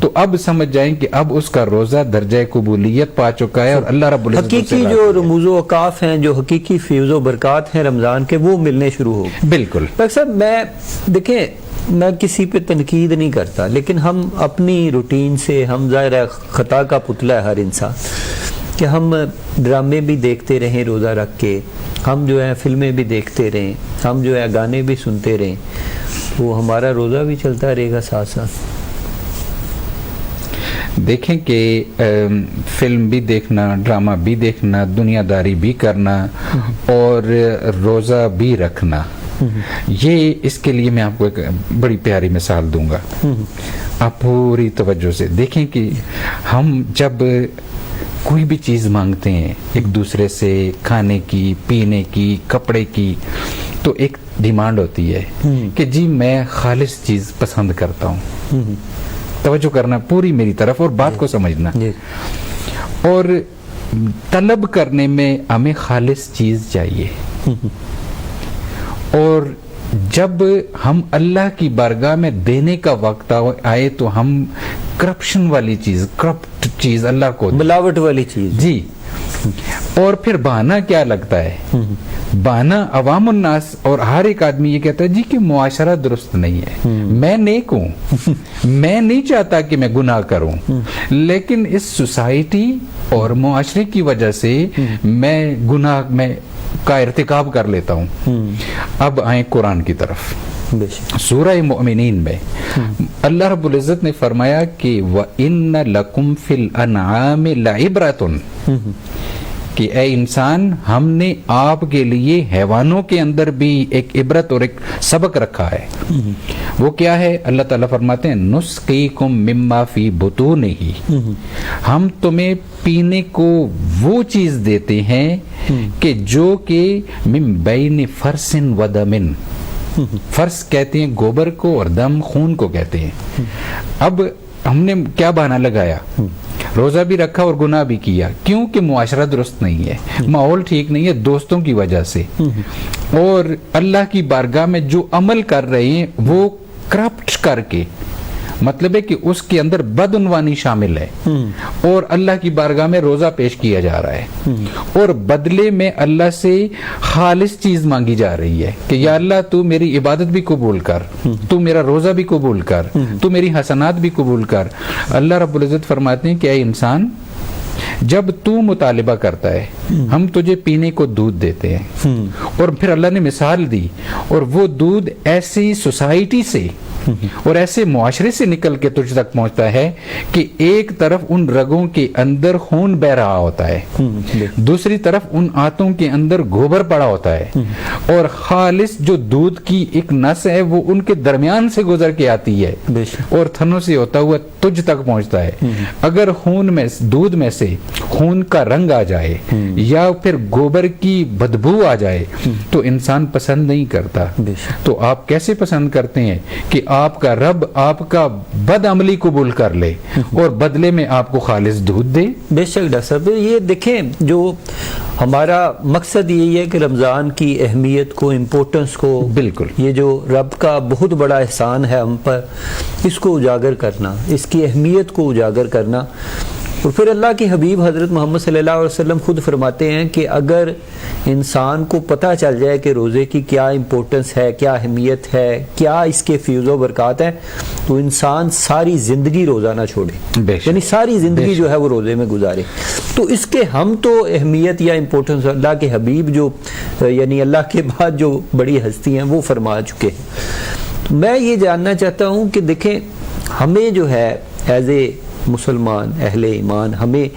تو اب سمجھ جائیں کہ اب اس کا روزہ درجہ قبولیت پا چکا ہے اور اللہ رب العزت حقیقی جو رموز و اوقاف ہیں، جو حقیقی فیض و برکات ہیں رمضان کے، وہ ملنے شروع ہو گئے۔ بالکل ڈاکٹر صاحب، میں دیکھیں میں کسی پہ تنقید نہیں کرتا، لیکن ہم اپنی روٹین سے، ہم ظاہر ہے خطا کا پتلا ہے ہر انسان، کہ ہم ڈرامے بھی دیکھتے رہیں روزہ رکھ کے، ہم جو ہے فلمیں بھی دیکھتے رہیں، ہم جو ہے گانے بھی سنتے رہیں، وہ ہمارا روزہ بھی چلتا رہے گا ساتھ ساتھ۔ دیکھیں کہ فلم بھی دیکھنا، ڈرامہ بھی دیکھنا، دنیا داری بھی کرنا اور روزہ بھی رکھنا، یہ اس کے لیے میں آپ کو ایک بڑی پیاری مثال دوں گا، آپ پوری توجہ سے دیکھیں کہ ہم جب کوئی بھی چیز مانگتے ہیں ایک دوسرے سے، کھانے کی، پینے کی، کپڑے کی، تو ایک ڈیمانڈ ہوتی ہے کہ جی میں خالص چیز پسند کرتا ہوں، توجہ کرنا پوری میری طرف اور بات کو سمجھنا، اور طلب کرنے میں ہمیں خالص چیز چاہیے، اور جب ہم اللہ کی بارگاہ میں دینے کا وقت آئے تو ہم کرپشن والی چیز، کرپٹ چیز اللہ کو، ملاوٹ والی چیز، جی، اور پھر بہانہ کیا لگتا ہے؟ بہانہ عوام الناس اور ہر ایک آدمی یہ کہتا ہے جی کہ معاشرہ درست نہیں ہے، میں نیک ہوں، میں نہیں چاہتا کہ میں گناہ کروں، لیکن اس سوسائٹی اور معاشرے کی وجہ سے میں گناہ میں کا ارتکاب کر لیتا ہوں۔ اب آئیں قرآن کی طرف، سورہ مومنین میں اللہ رب العزت نے فرمایا کہ وَإِنَّ لَكُمْ فِي الْأَنْعَامِ لَعِبْرَةٌ، کہ اے انسان ہم نے آپ کے لیے حیوانوں کے اندر بھی ایک عبرت اور ایک سبق رکھا ہے۔ وہ کیا ہے؟ اللہ تعالیٰ فرماتے ہیں نُسْقِيكُم مِّمَّا فِي بُطُونِهِ، ہم تمہیں پینے کو وہ چیز دیتے ہیں کہ جو کہ مِن بین فرس و دمن، فرس کہتے ہیں گوبر کو اور دم خون کو کہتے ہیں۔ اب ہم نے کیا بہانہ لگایا؟ روزہ بھی رکھا اور گناہ بھی کیا، کیونکہ معاشرہ درست نہیں ہے، ماحول ٹھیک نہیں ہے، دوستوں کی وجہ سے، اور اللہ کی بارگاہ میں جو عمل کر رہے ہیں وہ کرپٹ کر کے، مطلب ہے کہ اس کے اندر بدعنوانی شامل ہے، اور اللہ کی بارگاہ میں روزہ پیش کیا جا رہا ہے، اور بدلے میں اللہ سے خالص چیز مانگی جا رہی ہے کہ یا اللہ تو میری عبادت بھی قبول کر، تو میرا روزہ بھی قبول کر، تو میری حسنات بھی قبول کر۔ اللہ رب العزت فرماتے ہیں کہ اے انسان، جب تو مطالبہ کرتا ہے ہم تجھے پینے کو دودھ دیتے ہیں، اور پھر اللہ نے مثال دی، اور وہ دودھ ایسی سوسائٹی سے اور ایسے معاشرے سے نکل کے تجھ تک پہنچتا ہے کہ ایک طرف ان رگوں کے اندر خون بہ رہا ہوتا ہے، دوسری طرف ان آنتوں کے اندر گوبر پڑا ہوتا ہے، اور خالص جو دودھ کی ایک نس ہے وہ ان کے درمیان سے گزر کے آتی ہے اور تھنوں سے ہوتا ہوا تجھ تک پہنچتا ہے۔ اگر خون میں دودھ میں سے خون کا رنگ آ جائے یا پھر گوبر کی بدبو آ جائے تو انسان پسند نہیں کرتا۔ تو آپ کیسے پسند کرتے ہیں کہ آپ کا رب آپ کا بد عملی قبول کر لے اور بدلے میں آپ کو خالص دودھ دے؟ بے شک ڈاکٹر صاحب، یہ دیکھیں جو ہمارا مقصد یہی ہے کہ رمضان کی اہمیت کو، امپورٹنس کو، بالکل یہ جو رب کا بہت بڑا احسان ہے ہم پر، اس کو اجاگر کرنا، اس کی اہمیت کو اجاگر کرنا۔ اور پھر اللہ کے حبیب حضرت محمد صلی اللہ علیہ وسلم خود فرماتے ہیں کہ اگر انسان کو پتہ چل جائے کہ روزے کی کیا امپورٹنس ہے، کیا اہمیت ہے، کیا اس کے فیوز و برکات ہیں، تو انسان ساری زندگی روزہ نہ چھوڑے، یعنی ساری زندگی جو ہے وہ روزے میں گزارے۔ تو اس کے ہم تو اہمیت یا امپورٹنس اللہ کے حبیب جو یعنی اللہ کے بعد جو بڑی ہستی ہیں وہ فرما چکے ہیں۔ میں یہ جاننا چاہتا ہوں کہ دیکھیں ہمیں جو ہے ایز اے مسلمان اہل ایمان ہمیں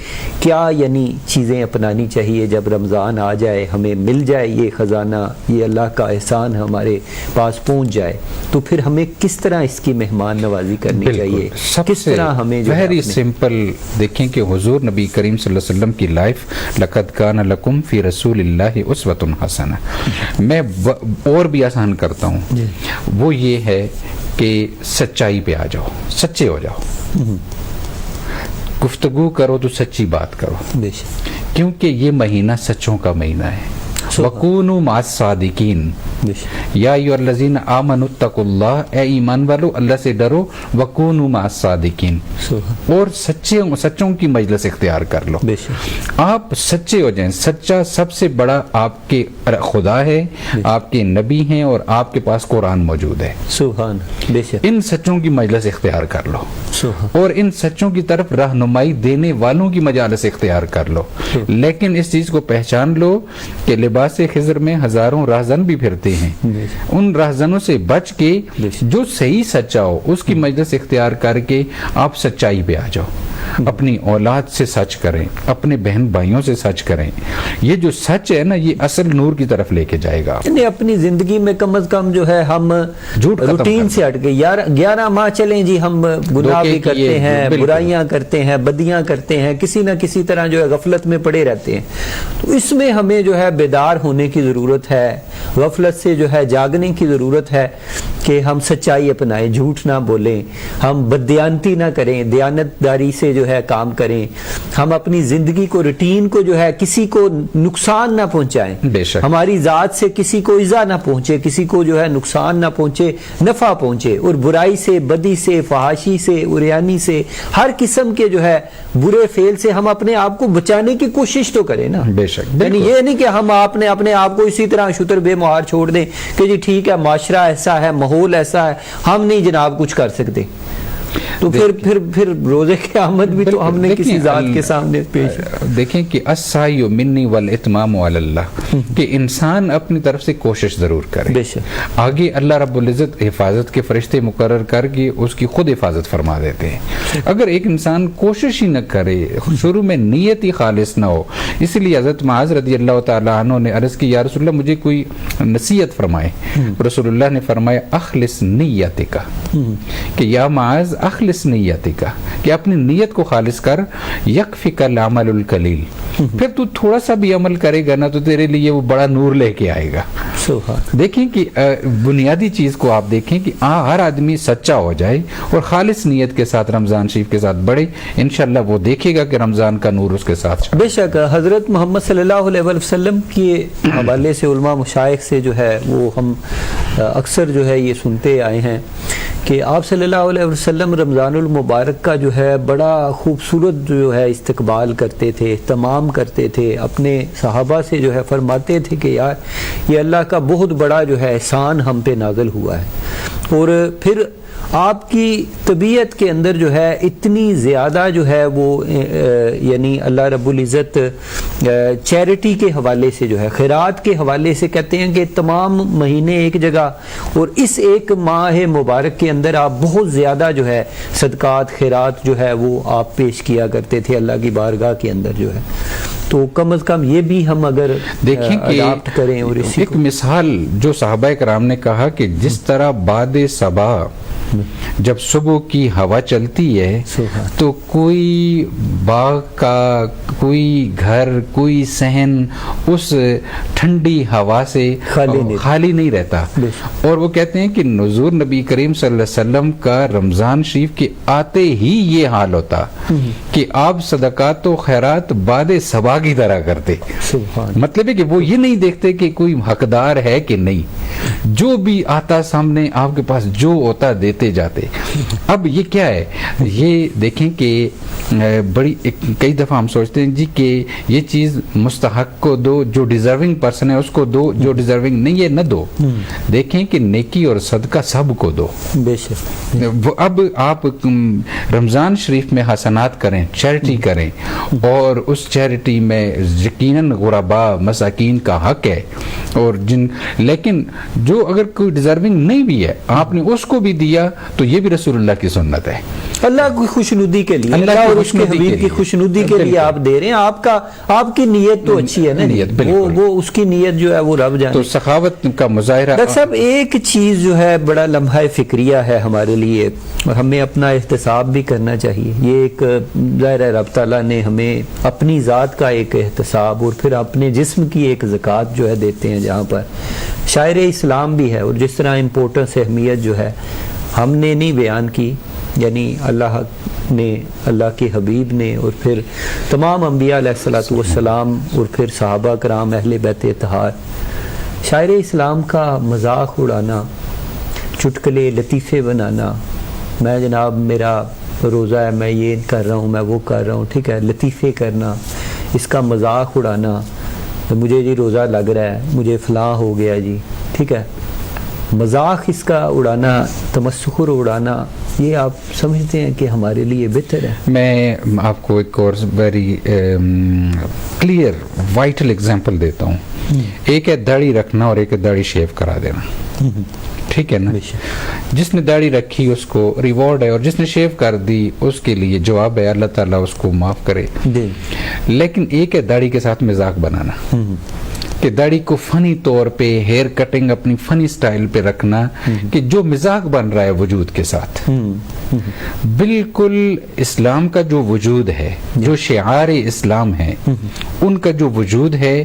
کیا یعنی چیزیں اپنانی چاہیے جب رمضان آ جائے، ہمیں مل جائے یہ خزانہ، یہ اللہ کا احسان ہمارے پاس پہنچ جائے، تو پھر ہمیں کس طرح اس کی مہمان نوازی کرنی چاہیے، کس طرح ہمیں جو ویری سمپل دیکھیں کہ حضور نبی کریم صلی اللہ علیہ وسلم کی لائف لقد کان لکم فی رسول اللہ اسوۃ حسنہ، میں اور بھی آسان کرتا ہوں، وہ یہ ہے کہ سچائی پہ آ جاؤ، سچے ہو جاؤ، گفتگو کرو تو سچی بات کرو، کیونکہ یہ مہینہ سچوں کا مہینہ ہے۔ وَكُونُوا مَعَ الصَّادِقِينَ، یا ایھا الذین آمنوا اتقوا اللہ، اے ایمان والو اللہ سے ڈرو، وَكُونُوا مَعَ الصَّادِقِينَ، اور سچوں کی مجلس اختیار کر لو، آپ سچے ہو جائیں۔ سچا سب سے بڑا آپ کے خدا ہے، آپ کے نبی ہیں، اور آپ کے پاس قرآن موجود ہے، سبحان، ان سچوں کی مجلس اختیار کر لو اور ان سچوں کی طرف رہنمائی دینے والوں کی مجالس اختیار کر لو، لیکن اس چیز کو پہچان لو کہ لباس خضر میں ہزاروں راہزن بھی پھرتے ہیں، ان راہزنوں سے بچ کے جو صحیح سچا ہو اس کی مجلس اختیار کر کے آپ سچائی پہ آ جاؤ، اپنی اولاد سے سچ کریں، اپنے بہن بھائیوں سے سچ کریں، یہ جو سچ ہے نا یہ اصل نور کی طرف لے کے جائے گا۔ یعنی اپنی زندگی میں کم از کم جو ہے ہم روٹین سے ہٹ کے 11 ماہ چلیں جی، ہم گناہ بھی کرتے ہیں، برائیاں کرتے ہیں، بدیاں کرتے ہیں، کسی نہ کسی طرح جو ہے غفلت میں پڑے رہتے ہیں، تو اس میں ہمیں جو ہے بیدار ہونے کی ضرورت ہے، غفلت سے جو ہے جاگنے کی ضرورت ہے کہ ہم سچائی اپنائیں، جھوٹ نہ بولیں، ہم بددیانتی نہ کریں، دیانتداری سے جو ہے کام کریں، ہم اپنی زندگی کو روٹین کو جو ہے کسی کو نقصان نہ پہنچائیں، ہماری ذات سے کسی کو ایذا نہ پہنچے، کسی کو جو ہے نقصان نہ پہنچے، نفع پہنچے، اور برائی سے، بدی سے، فحاشی سے، عریانی سے، ہر قسم کے جو ہے برے فعل سے ہم اپنے آپ کو بچانے کی کوشش تو کریں نا۔ بے شک، یعنی یہ نہیں کہ ہم اپنے آپ کو اسی طرح شتر بے مہار چھوڑ دیں کہ جی ٹھیک ہے معاشرہ ایسا ہے، ماحول ایسا ہے، ہم نہیں جناب کچھ کر سکتے، تو پھر روزے کی آمد بھی تو ہم نے کسی ذات کے سامنے پیش۔ دیکھیں کہ السعی منی والاتمام علی اللہ، کہ انسان اپنی طرف سے کوشش ضرور کرے، آگے اللہ رب العزت حفاظت کے فرشتے مقرر کر کے اس کی خود حفاظت فرما دیتے ہیں۔ اگر ایک انسان کوشش ہی نہ کرے، شروع میں نیت ہی خالص نہ ہو، اس لیے حضرت معاذ رضی اللہ تعالیٰ عنہ نے عرض کی یا رسول اللہ مجھے کوئی نصیحت فرمائے، رسول اللہ نے فرمایا اخلص نیتک، کہ یا معاذ اخلص نیتک، کہ اپنی نیت کو خالص کر، یکفک العمل القلیل، پھر تو تھوڑا سا بھی عمل کرے گا نا تو تیرے لیے وہ بڑا نور لے کے آئے گا۔ دیکھیں کہ بنیادی چیز کو آپ دیکھیں کہ ہر آدمی سچا ہو جائے اور خالص نیت کے ساتھ رمضان شریف کے ساتھ بڑھے، انشاءاللہ وہ دیکھے گا کہ رمضان کا نور اس کے ساتھ۔ بے شک حضرت محمد صلی اللہ علیہ وسلم کے حوالے سے علماء مشائخ سے جو ہے وہ ہم اکثر جو ہے یہ سنتے آئے ہیں کہ آپ صلی اللہ علیہ وسلم رمضان المبارک کا جو ہے بڑا خوبصورت جو ہے استقبال کرتے تھے، اہتمام کرتے تھے، اپنے صحابہ سے جو ہے فرماتے تھے کہ یار یہ اللہ کا بہت بڑا جو ہے احسان ہم پہ نازل ہوا ہے، اور پھر آپ کی طبیعت کے اندر جو ہے اتنی زیادہ جو ہے وہ یعنی اللہ رب العزت چیریٹی کے حوالے سے جو ہے خیرات کے حوالے سے کہتے ہیں کہ تمام مہینے ایک جگہ اور اس ایک ماہ مبارک کے اندر آپ بہت زیادہ جو ہے صدقات خیرات جو ہے وہ آپ پیش کیا کرتے تھے اللہ کی بارگاہ کے اندر جو ہے. تو کم از کم یہ بھی ہم اگر دیکھیں کہ اڈاپٹ کریں اور اسی ایک مثال جو صحابہ کرام نے کہا کہ جس طرح باد صبا جب صبح کی ہوا چلتی ہے تو کوئی باغ کا کوئی گھر کوئی صحن اس ٹھنڈی ہوا سے خالی نہیں رہتا. اور وہ کہتے ہیں کہ حضور نبی کریم صلی اللہ علیہ وسلم کا رمضان شریف کے آتے ہی یہ حال ہوتا کہ آپ صدقات و خیرات باد صبا کی طرح کرتے. مطلب ہے کہ وہ یہ نہیں دیکھتے کہ کوئی حقدار ہے کہ نہیں, جو بھی آتا سامنے آپ کے پاس جو ہوتا دیتے جاتے. اب یہ کیا ہے, یہ دیکھیں کہ بڑی کئی دفعہ ہم سوچتے ہیں جی کہ یہ چیز مستحق کو دو, جو ڈیزرونگ پرسن ہے اس کو دو, جو ڈیزرونگ نہیں ہے نہ دو. دیکھیں کہ نیکی اور صدقہ سب کو دو. بے شک اب آپ رمضان شریف میں حسنات کریں, چیریٹی کریں, اور اس چیریٹی میں یقیناً غربا مساکین کا حق ہے, اور لیکن جو اگر کوئی ڈیزرونگ نہیں بھی ہے آپ نے اس کو بھی دیا تو یہ بھی رسول اللہ کی سنت ہے. اللہ کی خوشنودی کے لیے, اللہ اور اس کے حبیب کی خوشنودی کے لیے آپ دے رہے ہیں. آپ کی نیت تو اچھی ہے نا, وہ اس کی نیت جو ہے وہ رب جانے. تو سخاوت کا مظاہرہ. ڈاکٹر صاحب ایک چیز جو ہے بڑا لمحہ فکریہ ہے ہمارے لیے اور ہمیں اپنا احتساب بھی کرنا چاہیے. یہ ایک ظاہر ہے رب تعالیٰ نے ہمیں اپنی ذات کا ایک احتساب اور پھر اپنے جسم کی ایک زکوٰۃ جو ہے دیتے ہیں, جہاں پر شاعر اسلام بھی ہے, اور جس طرح امپورٹنس اہمیت جو ہے ہم نے نہیں بیان کی, یعنی اللہ نے, اللہ کے حبیب نے, اور پھر تمام انبیاء علیہ الصلوۃ والسلام, اور پھر صحابہ کرام اہل بیت اطہار. شاعر اسلام کا مذاق اڑانا, چٹکلے لطیفے بنانا, میں جناب میرا روزہ ہے, میں یہ کر رہا ہوں, میں وہ کر رہا ہوں, ٹھیک ہے, لطیفے کرنا, اس کا مذاق اڑانا, مجھے جی روزہ لگ رہا ہے, مجھے فلاں ہو گیا جی, ٹھیک ہے, مذاق اس کا اڑانا, تمسخر اڑانا, یہ آپ سمجھتے ہیں کہ ہمارے لیے بہتر ہے؟ میں آپ کو ایک اور ویری کلیئر وائٹل ایگزامپل دیتا ہوں. ایک ہے داڑھی رکھنا اور ایک ہے داڑھی شیو کرا دینا, ٹھیک ہے نا. جس نے داڑھی رکھی اس کو ریوارڈ ہے, اور جس نے شیو کر دی اس کے لیے جواب ہے, اللہ تعالیٰ اس کو معاف کرے. لیکن ایک ہے داڑھی کے ساتھ مذاق بنانا, کہ داڑھی کو فنی طور پہ, ہیئر کٹنگ اپنی فنی سٹائل پہ رکھنا, کہ جو مذاق بن رہا ہے وجود کے ساتھ. بالکل اسلام کا جو وجود ہے, جو شعار اسلام ہے, ان کا جو وجود ہے,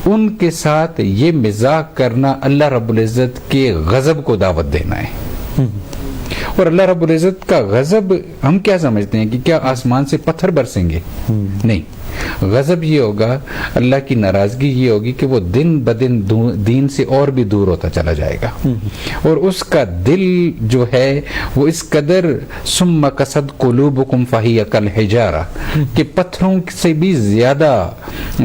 ان کے ساتھ یہ مذاق کرنا اللہ رب العزت کے غضب کو دعوت دینا ہے. اور اللہ رب العزت کا غضب ہم کیا سمجھتے ہیں کہ کیا آسمان سے پتھر برسیں گے؟ نہیں. غضب یہ ہوگا, اللہ کی ناراضگی یہ ہوگی کہ وہ دن بدن دین سے اور بھی دور ہوتا چلا جائے گا, اور اس کا دل جو ہے وہ اس قدر ثم قسد قلوبکم فہی کالحجارہ, کہ پتھروں سے بھی زیادہ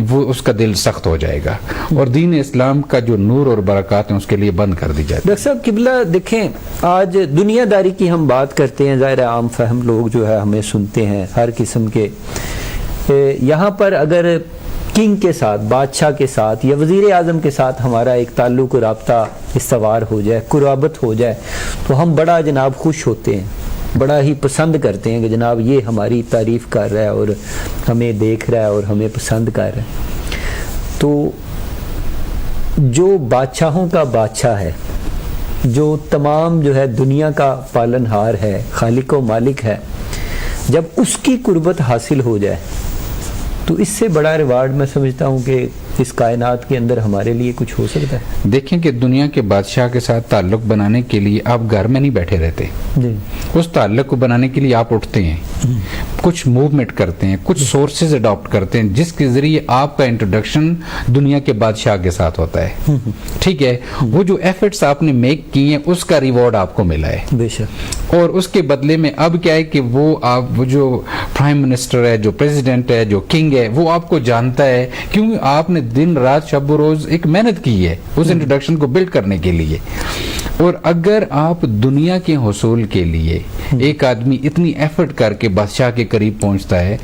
وہ اس کا دل سخت ہو جائے گا, اور دین اسلام کا جو نور اور برکات ہیں اس کے لیے بند کر دی جائے. ڈاکٹر صاحب قبلہ دیکھیں, آج دنیا داری کی ہم بات کرتے ہیں, ظاہر عام فہم لوگ جو ہے ہمیں سنتے ہیں ہر قسم کے. یہاں پر اگر کنگ کے ساتھ, بادشاہ کے ساتھ یا وزیر اعظم کے ساتھ ہمارا ایک تعلق رابطہ استوار ہو جائے, قرابت ہو جائے, تو ہم بڑا جناب خوش ہوتے ہیں, بڑا ہی پسند کرتے ہیں کہ جناب یہ ہماری تعریف کر رہا ہے اور ہمیں دیکھ رہا ہے اور ہمیں پسند کر رہا ہے. تو جو بادشاہوں کا بادشاہ ہے, جو تمام جو ہے دنیا کا پالن ہار ہے, خالق و مالک ہے, جب اس کی قربت حاصل ہو جائے تو اس سے بڑا ریوارڈ میں سمجھتا ہوں کہ اس کائنات کے اندر ہمارے لیے کچھ ہو سکتا ہے. دیکھیں کہ دنیا کے بادشاہ کے ساتھ تعلق بنانے کے لیے آپ گھر میں نہیں بیٹھے رہتے, اس تعلق کو بنانے کے لیے آپ اٹھتے ہیں, کچھ موومنٹ کرتے ہیں, کچھ سورسز اڈاپٹ کرتے ہیں, جس کے ذریعے آپ کا انٹروڈکشن دنیا کے بادشاہ کے ساتھ ہوتا ہے. ٹھیک ہے, وہ جو ایفرٹس آپ نے میک کی ہیں اس کا ریوارڈ آپ کو ملا ہے بے شک, اور اس کے بدلے میں اب کیا ہے کہ وہ جو پرائم منسٹر ہے, جو پریزیڈنٹ ہے, جو کنگ ہے, وہ آپ کو جانتا ہے کیونکہ آپ نے دن رات شب و روز ایک محنت کی ہے اس انٹروڈکشن کو بلڈ کرنے کے لیے. اور اگر آپ دنیا کے حصول کے لیے ایک آدمی اتنی ایفرٹ کر کے بادشاہ کے قریب پہنچتا ہے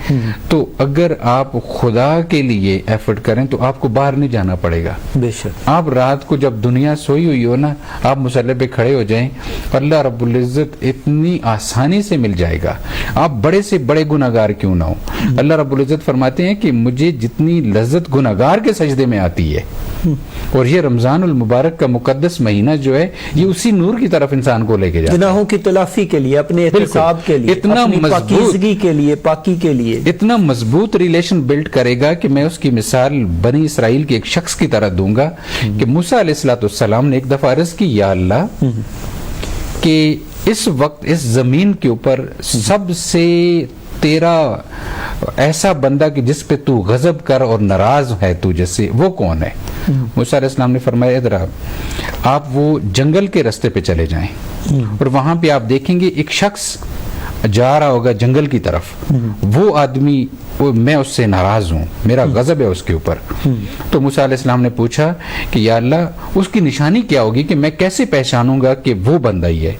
تو اگر آپ خدا کے لیے ایفرٹ کریں تو آپ کو باہر نہیں جانا پڑے گا. بے شک آپ رات کو جب دنیا سوئی ہوئی ہو نا, آپ مصلی پہ کھڑے ہو جائیں, اللہ رب العزت اتنی آسانی سے مل جائے گا. آپ بڑے سے بڑے گناہگار کیوں نہ ہو, اللہ رب العزت فرماتے ہیں کہ مجھے جتنی لذت گناہگار کے سجدے میں آتی ہے, اور یہ رمضان المبارک کا مقدس مہینہ جو ہے یہ اسی نور کی طرف انسان کو لے کے جاتا ہے, گناہوں کی تلافی کے لیے, اپنے احتساب کے لیے, اپنی پاکیزگی کے لیے, پاکی کے لیے. اتنا مضبوط ریلیشن بلڈ کرے گا کہ میں اس کی مثال بنی اسرائیل کے ایک شخص کی طرح دوں گا کہ موسیٰ علیہ السلام نے ایک دفعہ عرض کی, یا اللہ کہ اس وقت اس زمین کے اوپر سب سے تیرا ایسا بندہ کہ جس پہ تو غضب کر اور ناراض ہے تو جیسے, وہ کون ہے؟ موسیٰ علیہ السلام نے فرمایا, ادھر آپ وہ جنگل کے رستے پہ چلے جائیں اور وہاں پہ آپ دیکھیں گے ایک شخص جا رہا ہوگا جنگل کی طرف, وہ آدمی میں اس سے ناراض ہوں, میرا غضب ہے اس کے اوپر. تو موسیٰ علیہ السلام نے پوچھا کہ یا اللہ اس کی نشانی کیا ہوگی کہ میں کیسے پہچانوں گا کہ وہ بندہ ہی ہے؟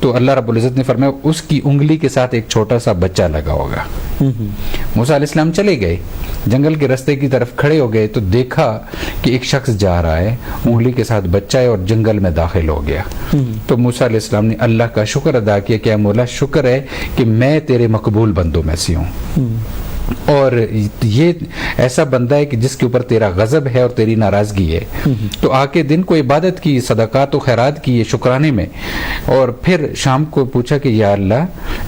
تو اللہ رب العزت نے فرمایا اس کی انگلی کے ساتھ ایک چھوٹا سا بچہ لگا ہوگا. موسیٰ علیہ السلام چلے گئے, جنگل کے رستے کی طرف کھڑے ہو گئے تو دیکھا کہ ایک شخص جا رہا ہے, انگلی کے ساتھ بچہ ہے اور جنگل میں داخل ہو گیا. تو موسیٰ علیہ السلام نے اللہ کا شکر ادا کیا کہ اے مولا شکر ہے کہ میں تیرے مقبول بندوں میں سے ہوں, اور یہ ایسا بندہ ہے کہ جس کے اوپر تیرا غضب ہے اور تیری ناراضگی ہے. تو آ کے دن کو عبادت کی, صدقات و خیرات کی شکرانے میں, اور پھر شام کو پوچھا کہ یا اللہ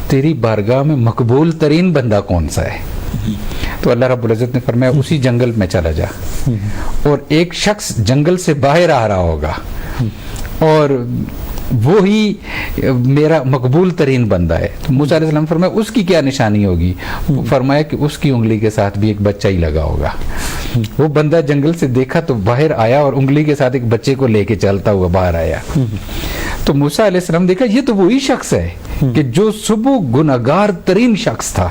تیری بارگاہ میں مقبول ترین بندہ کون سا ہے؟ تو اللہ رب العزت نے فرمایا اسی جنگل میں چلا جا, اور ایک شخص جنگل سے باہر آ رہا ہوگا اور وہی میرا مقبول ترین بندہ ہے. تو موسیٰ علیہ السلام فرمایا اس کی کیا نشانی ہوگی؟ فرمایا کہ اس کی انگلی کے ساتھ بھی ایک بچہ ہی لگا ہوگا. وہ بندہ جنگل سے دیکھا تو باہر آیا اور انگلی کے ساتھ ایک بچے کو لے کے چلتا ہوا باہر آیا. تو موسیٰ علیہ السلام دیکھا یہ تو وہی شخص ہے کہ جو صبح گناہگار ترین شخص تھا,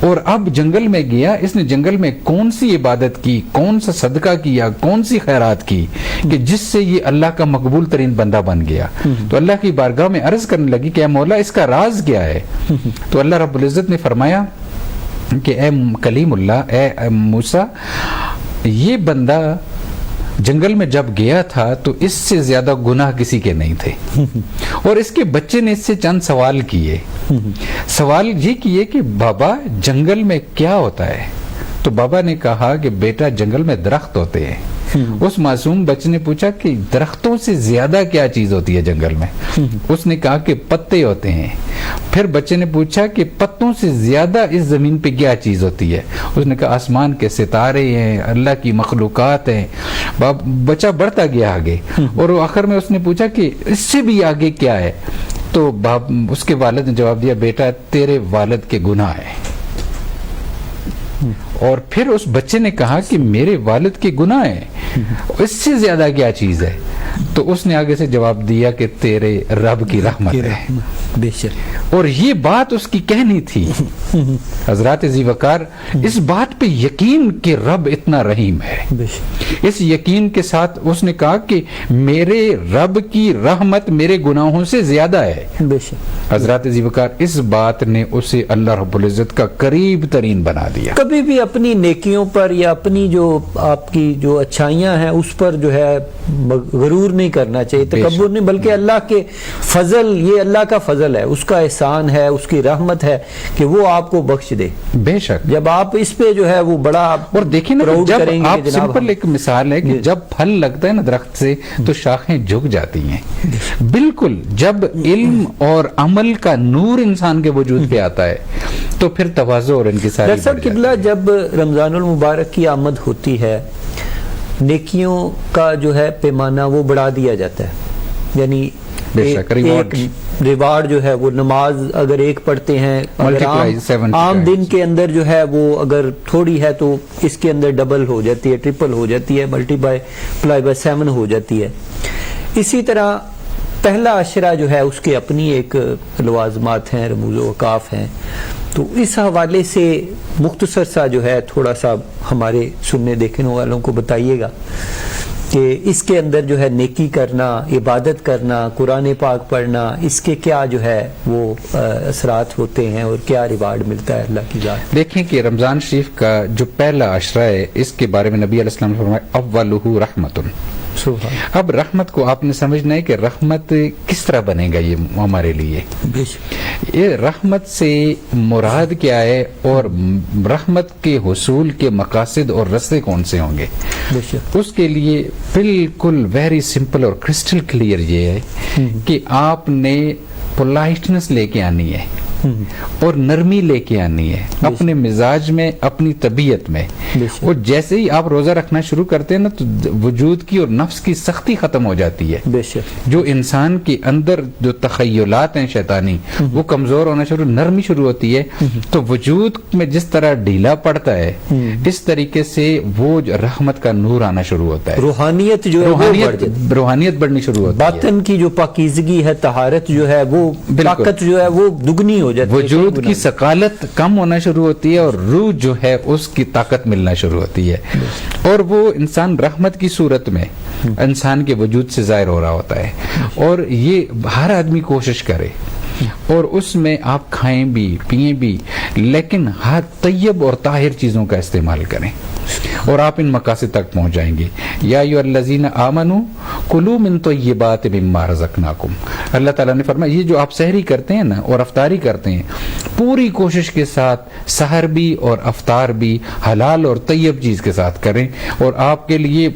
اور اب جنگل میں گیا, اس نے جنگل میں کون سی عبادت کی, کون سا صدقہ کیا, کون سی خیرات کی کہ جس سے یہ اللہ کا مقبول ترین بندہ بن گیا. تو اللہ کی بارگاہ میں عرض کرنے لگی کہ اے مولا اس کا راز کیا ہے؟ تو اللہ رب العزت نے فرمایا کہ اے کلیم اللہ, اے موسیٰ, یہ بندہ جنگل میں جب گیا تھا تو اس سے زیادہ گناہ کسی کے نہیں تھے, اور اس کے بچے نے اس سے چند سوال کیے. سوال یہ کیے کہ بابا جنگل میں کیا ہوتا ہے؟ تو بابا نے کہا کہ بیٹا جنگل میں درخت ہوتے ہیں. اس معصوم بچے نے پوچھا کہ درختوں سے زیادہ کیا چیز ہوتی ہے جنگل میں؟ اس نے کہا کہ پتے ہوتے ہیں. پھر بچے نے پوچھا کہ پتوں سے زیادہ اس زمین پہ کیا چیز ہوتی ہے؟ اس نے کہا آسمان کے ستارے ہیں, اللہ کی مخلوقات ہیں. بچہ بڑھتا گیا آگے, اور آخر میں اس نے پوچھا کہ اس سے بھی آگے کیا ہے؟ تو اس کے والد نے جواب دیا بیٹا تیرے والد کے گناہ ہیں. اور پھر اس بچے نے کہا کہ میرے والد کے گناہ ہیں, اس سے زیادہ کیا چیز ہے؟ تو اس نے آگے سے جواب دیا کہ تیرے رب کی رحمت ہے. بے شک. اور یہ بات اس کی کہنی تھی. حضرات ذی وقار اس بات پہ یقین کہ رب اتنا رحیم ہے, اس یقین کے ساتھ اس نے کہا کہ میرے رب کی رحمت میرے گناہوں سے زیادہ ہے. بے شک. حضرات ذی وقار اس بات نے اسے اللہ رب العزت کا قریب ترین بنا دیا. کبھی بھی اپنی نیکیوں پر یا اپنی جو آپ کی جو اچھائیاں ہیں اس پر جو ہے غرور نہیں کرنا چاہیے, تکبر نہیں, بلکہ اللہ کے فضل, یہ اللہ کا فضل ہے, اس کا احسان ہے, اس کی رحمت ہے کہ وہ آپ کو بخش دے. بے شک. جب آپ اس پہ جو ہے وہ بڑا, اور دیکھیں نا جب آپ سمپل ایک مثال ہے کہ جب پھل لگتا ہے نا درخت سے تو شاخیں جھک جاتی ہیں. بالکل جب علم اور عمل کا نور انسان کے وجود پہ آتا ہے تو پھر تواضع اور انکساری. دراصل قبلہ جب رمضان المبارک کی آمد ہوتی ہے نیکیوں کا جو ہے پیمانہ وہ بڑھا دیا جاتا ہے. یعنی ایک ریوارڈ جو ہے وہ نماز اگر ایک پڑھتے ہیں عام دن کے اندر جو ہے وہ اگر تھوڑی ہے تو اس کے اندر ڈبل ہو جاتی ہے, ٹرپل ہو جاتی ہے, ملٹی بائی 7 ہو جاتی ہے. اسی طرح پہلا عشرہ جو ہے اس کے اپنی ایک لوازمات ہیں, رموز و اوقاف ہیں. تو اس حوالے سے مختصر سا جو ہے تھوڑا سا ہمارے سننے دیکھنے والوں کو بتائیے گا کہ اس کے اندر جو ہے نیکی کرنا، عبادت کرنا، قرآن پاک پڑھنا، اس کے کیا جو ہے وہ اثرات ہوتے ہیں اور کیا ریوارڈ ملتا ہے اللہ کی ذات؟ دیکھیں کہ رمضان شریف کا جو پہلا عشرہ ہے اس کے بارے میں نبی علیہ السلام نے فرمایا اولہ رحمتن. اب رحمت کو آپ نے سمجھنا ہے کہ رحمت کس طرح بنے گا یہ ہمارے لیے. یہ رحمت سے مراد کیا ہے اور رحمت کے حصول کے مقاصد اور رستے کون سے ہوں گے. اس کے لیے بالکل ویری سمپل اور کرسٹل کلیئر یہ ہے کہ آپ نے پولائٹنس لے کے آنی ہے اور نرمی لے کے آنی ہے اپنے مزاج میں، اپنی طبیعت میں. اور جیسے ہی آپ روزہ رکھنا شروع کرتے ہیں نا تو وجود کی اور نفس کی سختی ختم ہو جاتی ہے. جو انسان کے اندر جو تخیلات ہیں شیطانی وہ کمزور ہونا شروع، نرمی شروع ہوتی ہے. تو وجود میں جس طرح ڈھیلا پڑتا ہے اس طریقے سے وہ رحمت کا نور آنا شروع ہوتا ہے. روحانیت جو ہے روحانیت بڑھنی شروع ہوتی ہے. باطن کی جو پاکیزگی ہے، طہارت جو ہے، وہ طاقت جو ہے وہ دگنی ہو جاتی ہے. وجود کی ثقالت کم ہونا شروع ہوتی ہے اور روح جو ہے اس کی طاقت ملنا شروع ہوتی ہے. اور وہ انسان رحمت کی صورت میں انسان کے وجود سے ظاہر ہو رہا ہوتا ہے. اور یہ ہر آدمی کوشش کرے اور اس میں آپ کھائیں بھی پئیں بھی لیکن ہر طیب اور طاہر چیزوں کا استعمال کریں اور آپ ان مقاصد تک پہنچ جائیں گے. یا ایھا الذین آمنوا کلوا من طیبات مما رزقناکم. اللہ تعالیٰ نے فرمایا یہ جو آپ سحری کرتے ہیں نا اور افطاری کرتے ہیں پوری کوشش کے ساتھ سحر بھی اور افطار بھی حلال اور طیب چیز کے ساتھ کریں. اور آپ کے لیے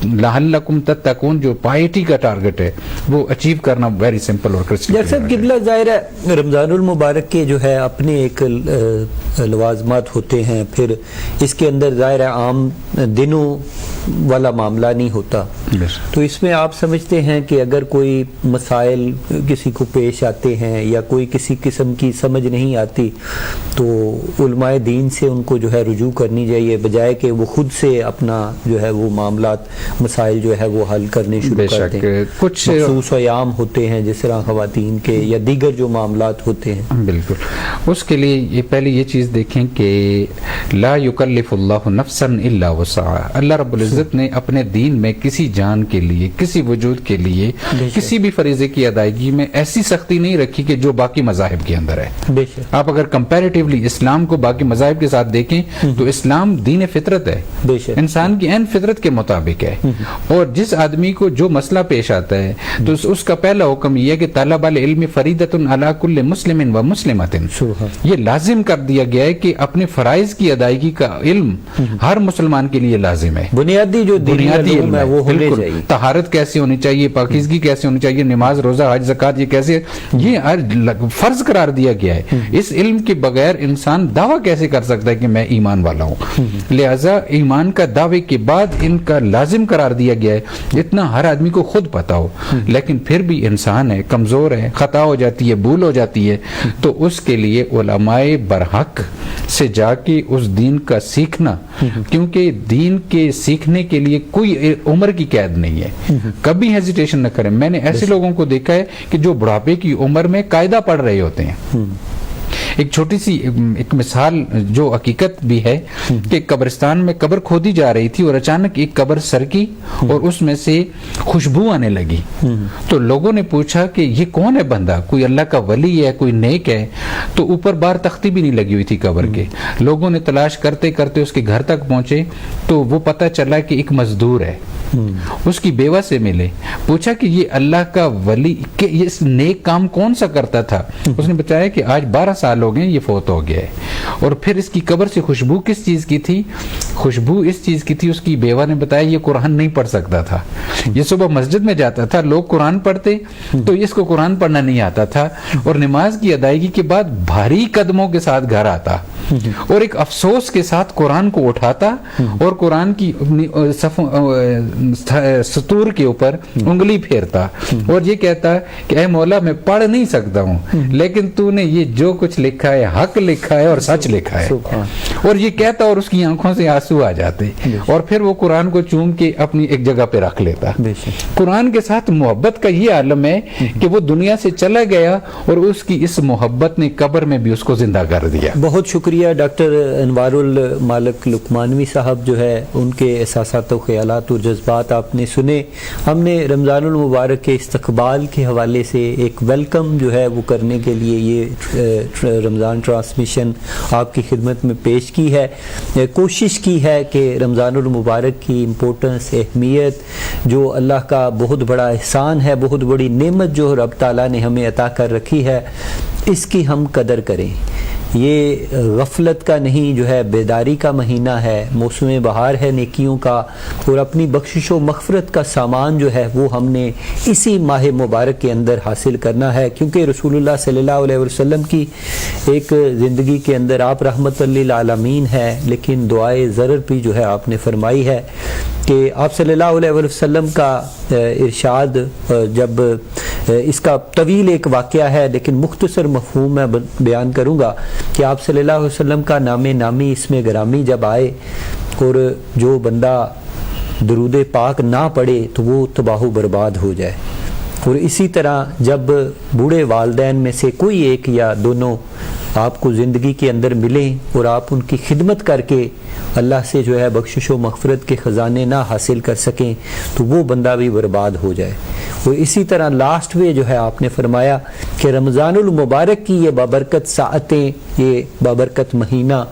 لعلکم تتقون جو پائٹی کا ٹارگٹ ہے وہ اچیو کرنا ویری سمپل اور کرسٹل. جیسے قبلہ ظاہر ہے رمضان المبارک کے جو ہے اپنے ایک لوازمات ہوتے ہیں، پھر اس کے اندر ظاہر ہے عام دنوں والا معاملہ نہیں ہوتا. تو اس میں آپ سمجھتے ہیں کہ اگر کوئی مسائل کسی کو پیش آتے ہیں یا کوئی کسی قسم کی سمجھ نہیں آتی تو علماء دین سے ان کو جو ہے رجوع کرنی چاہیے بجائے کہ وہ خود سے اپنا جو ہے وہ معاملات مسائل جو ہے وہ حل کرنے شروع کر دیں. کچھ مخصوص ایام ہوتے ہیں جس طرح خواتین کے یا دیگر جو معاملات ہوتے ہیں. بالکل اس کے لیے یہ پہلے یہ چیز دیکھیں کہ لا یکلف اللہ نفسا الا وسعها. اللہ رب العزت نے اپنے دین میں کسی جان کے لیے، کسی وجود کے لیے کسی بھی فریضے کی ادائیگی میں ایسی سختی نہیں رکھی کہ جو باقی مذاہب کے اندر ہے. آپ اگر کمپیریٹیولی اسلام کو باقی مذاہب کے ساتھ دیکھیں تو اسلام دین فطرت ہے، انسان کی عین فطرت کے مطابق ہے. اور جس آدمی کو جو مسئلہ پیش آتا ہے تو اس کا پہلا حکم یہ ہے کہ طلب العلم فریضۃ علی کل مسلم و مسلمۃ. یہ لازم کر دیا گیا ہے کہ اپنے فرائض کی ادائیگی کا علم ہر مسلمان کے لیے لازم ہے. بنیادی جو بنیادی علم ہے وہ ہونے چاہیے. طہارت کیسے ہونی چاہیے، پاکیزگی کیسے ہونی چاہیے، نماز روزہ حج زکوٰۃ یہ کیسے، یہ فرض قرار دیا گیا ہے. اس علم کے بغیر انسان دعویٰ کیسے کر سکتا ہے کہ میں ایمان والا ہوں. لہذا ایمان کا دعوے کے بعد ان کا لازم قرار دیا گیا ہے. اتنا ہر آدمی کو خود پتا ہو لیکن پھر بھی انسان ہے، کمزور ہے، خطا ہو جاتی ہے، بھول ہو جاتی ہے. تو اس کے لیے علماء برحق سے جا کے اس دین کا سیکھنا، کیونکہ دین کے سیکھنے کے لیے کوئی عمر کی قید نہیں ہے. کبھی ہیزیٹیشن نہ کریں. میں نے ایسے لوگوں کو دیکھا ہے کہ جو بڑھاپے کی عمر میں قاعدہ پڑھ رہے ہوتے ہیں. ایک چھوٹی سی ایک مثال جو حقیقت بھی ہے کہ قبرستان میں قبر کھودی جا رہی تھی اور اچانک ایک قبر سرکی اور اس میں سے خوشبو آنے لگی. تو لوگوں نے پوچھا کہ یہ کون ہے بندہ، کوئی اللہ کا ولی ہے، کوئی نیک ہے. تو اوپر بار تختی بھی نہیں لگی ہوئی تھی قبر کے. لوگوں نے تلاش کرتے کرتے اس کے گھر تک پہنچے تو وہ پتہ چلا کہ ایک مزدور ہے. اس کی بیوہ سے ملے، پوچھا کہ یہ اللہ کا ولی کہ اس نیک کام کون سا کرتا تھا. اس نے بتایا کہ آج 12 سال ہو گئے یہ فوت ہو گیا ہے. اور پھر اس کی قبر سے خوشبو کس چیز کی تھی؟ خوشبو اس چیز کی تھی، اس کی بیوہ نے بتایا یہ قرآن نہیں پڑھ سکتا تھا. یہ صبح مسجد میں جاتا تھا، لوگ قرآن پڑھتے تو اس کو قرآن پڑھنا نہیں آتا تھا. اور نماز کی ادائیگی کے بعد بھاری قدموں کے ساتھ گھر آتا اور ایک افسوس کے ساتھ قرآن کو اٹھاتا اور قرآن کی سطور کے اوپر انگلی پھیرتا اور یہ کہتا کہ اے مولا میں پڑھ نہیں سکتا ہوں لیکن تو نے یہ جو کچھ لکھا ہے حق لکھا ہے اور سچ لکھا ہے. اور یہ کہتا اور اس کی آنکھوں سے آنسو آ جاتے اور پھر وہ قرآن کو چوم کے اپنی ایک جگہ پہ رکھ لیتا. قرآن کے ساتھ محبت کا یہ عالم ہے کہ وہ دنیا سے چلا گیا اور اس کی اس محبت نے قبر میں بھی اس کو زندہ کر دیا. بہت شکریہ شکریہ ڈاکٹر انوار المالک لقمانوی صاحب جو ہے ان کے احساسات و خیالات اور جذبات آپ نے سنے. ہم نے رمضان المبارک کے استقبال کے حوالے سے ایک ویلکم جو ہے وہ کرنے کے لیے یہ رمضان ٹرانسمیشن آپ کی خدمت میں پیش کی ہے. کوشش کی ہے کہ رمضان المبارک کی امپورٹنس، اہمیت، جو اللہ کا بہت بڑا احسان ہے، بہت بڑی نعمت جو رب تعالیٰ نے ہمیں عطا کر رکھی ہے، اس کی ہم قدر کریں. یہ غفلت کا نہیں جو ہے بیداری کا مہینہ ہے، موسم بہار ہے نیکیوں کا، اور اپنی بخشش و مغفرت کا سامان جو ہے وہ ہم نے اسی ماہ مبارک کے اندر حاصل کرنا ہے. کیونکہ رسول اللہ صلی اللہ علیہ وسلم کی ایک زندگی کے اندر آپ رحمت للعالمین ہے، لیکن دعائے ضرر بھی جو ہے آپ نے فرمائی ہے کہ آپ صلی اللہ علیہ وسلم کا ارشاد، جب اس کا طویل ایک واقعہ ہے لیکن مختصر مفہوم میں بیان کروں گا کہ آپ صلی اللہ علیہ وسلم کا نام نامی اس میں گرامی جب آئے اور جو بندہ درود پاک نہ پڑھے تو وہ تباہ و برباد ہو جائے. اور اسی طرح جب بوڑھے والدین میں سے کوئی ایک یا دونوں آپ کو زندگی کے اندر ملیں اور آپ ان کی خدمت کر کے اللہ سے جو ہے بخشش و مغفرت کے خزانے نہ حاصل کر سکیں تو وہ بندہ بھی برباد ہو جائے. اور اسی طرح لاسٹ میں جو ہے آپ نے فرمایا کہ رمضان المبارک کی یہ بابرکت ساعتیں، یہ بابرکت مہینہ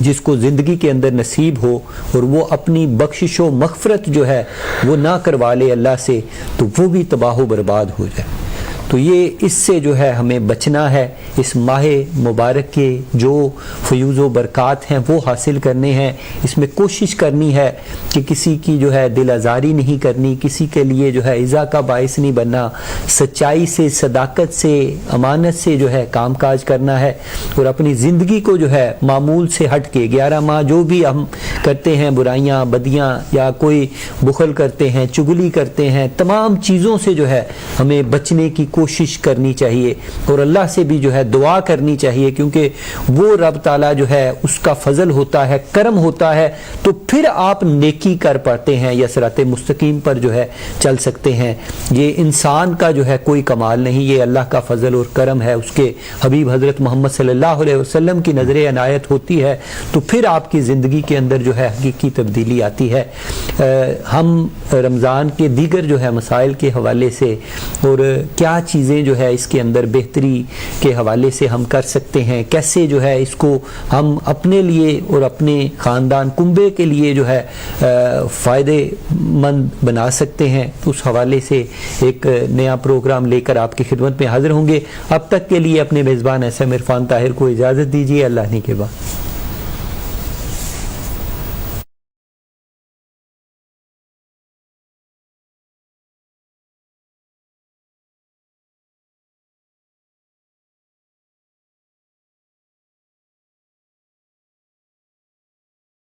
جس کو زندگی کے اندر نصیب ہو اور وہ اپنی بخشش و مغفرت جو ہے وہ نہ کروا لے اللہ سے تو وہ بھی تباہ و برباد ہو جائے. تو یہ اس سے جو ہے ہمیں بچنا ہے. اس ماہ مبارک کے جو فیوز و برکات ہیں وہ حاصل کرنے ہیں. اس میں کوشش کرنی ہے کہ کسی کی جو ہے دل آزاری نہیں کرنی، کسی کے لیے جو ہے ایذا کا باعث نہیں بننا، سچائی سے، صداقت سے، امانت سے جو ہے کام کاج کرنا ہے، اور اپنی زندگی کو جو ہے معمول سے ہٹ کے 11 ماہ جو بھی ہم کرتے ہیں برائیاں بدیاں یا کوئی بخل کرتے ہیں، چگلی کرتے ہیں، تمام چیزوں سے جو ہے ہمیں بچنے کی کوشش کرنی چاہیے اور اللہ سے بھی جو ہے دعا کرنی چاہیے. کیونکہ وہ رب تعالیٰ جو ہے اس کا فضل ہوتا ہے، کرم ہوتا ہے، تو پھر آپ نیکی کر پاتے ہیں یا صراط مستقیم پر جو ہے چل سکتے ہیں. یہ انسان کا جو ہے کوئی کمال نہیں، یہ اللہ کا فضل اور کرم ہے. اس کے حبیب حضرت محمد صلی اللہ علیہ وسلم کی نظر عنایت ہوتی ہے تو پھر آپ کی زندگی کے اندر جو ہے حقیقی تبدیلی آتی ہے. ہم رمضان کے دیگر جو ہے مسائل کے حوالے سے اور کیا چیزیں جو ہے اس کے اندر بہتری کے حوالے سے ہم کر سکتے ہیں، کیسے جو ہے اس کو ہم اپنے لیے اور اپنے خاندان کنبے کے لیے جو ہے فائدے مند بنا سکتے ہیں، اس حوالے سے ایک نیا پروگرام لے کر آپ کی خدمت میں حاضر ہوں گے. اب تک کے لیے اپنے میزبان SM عرفان طاہر کو اجازت دیجیے. اللہ نے کے بعد.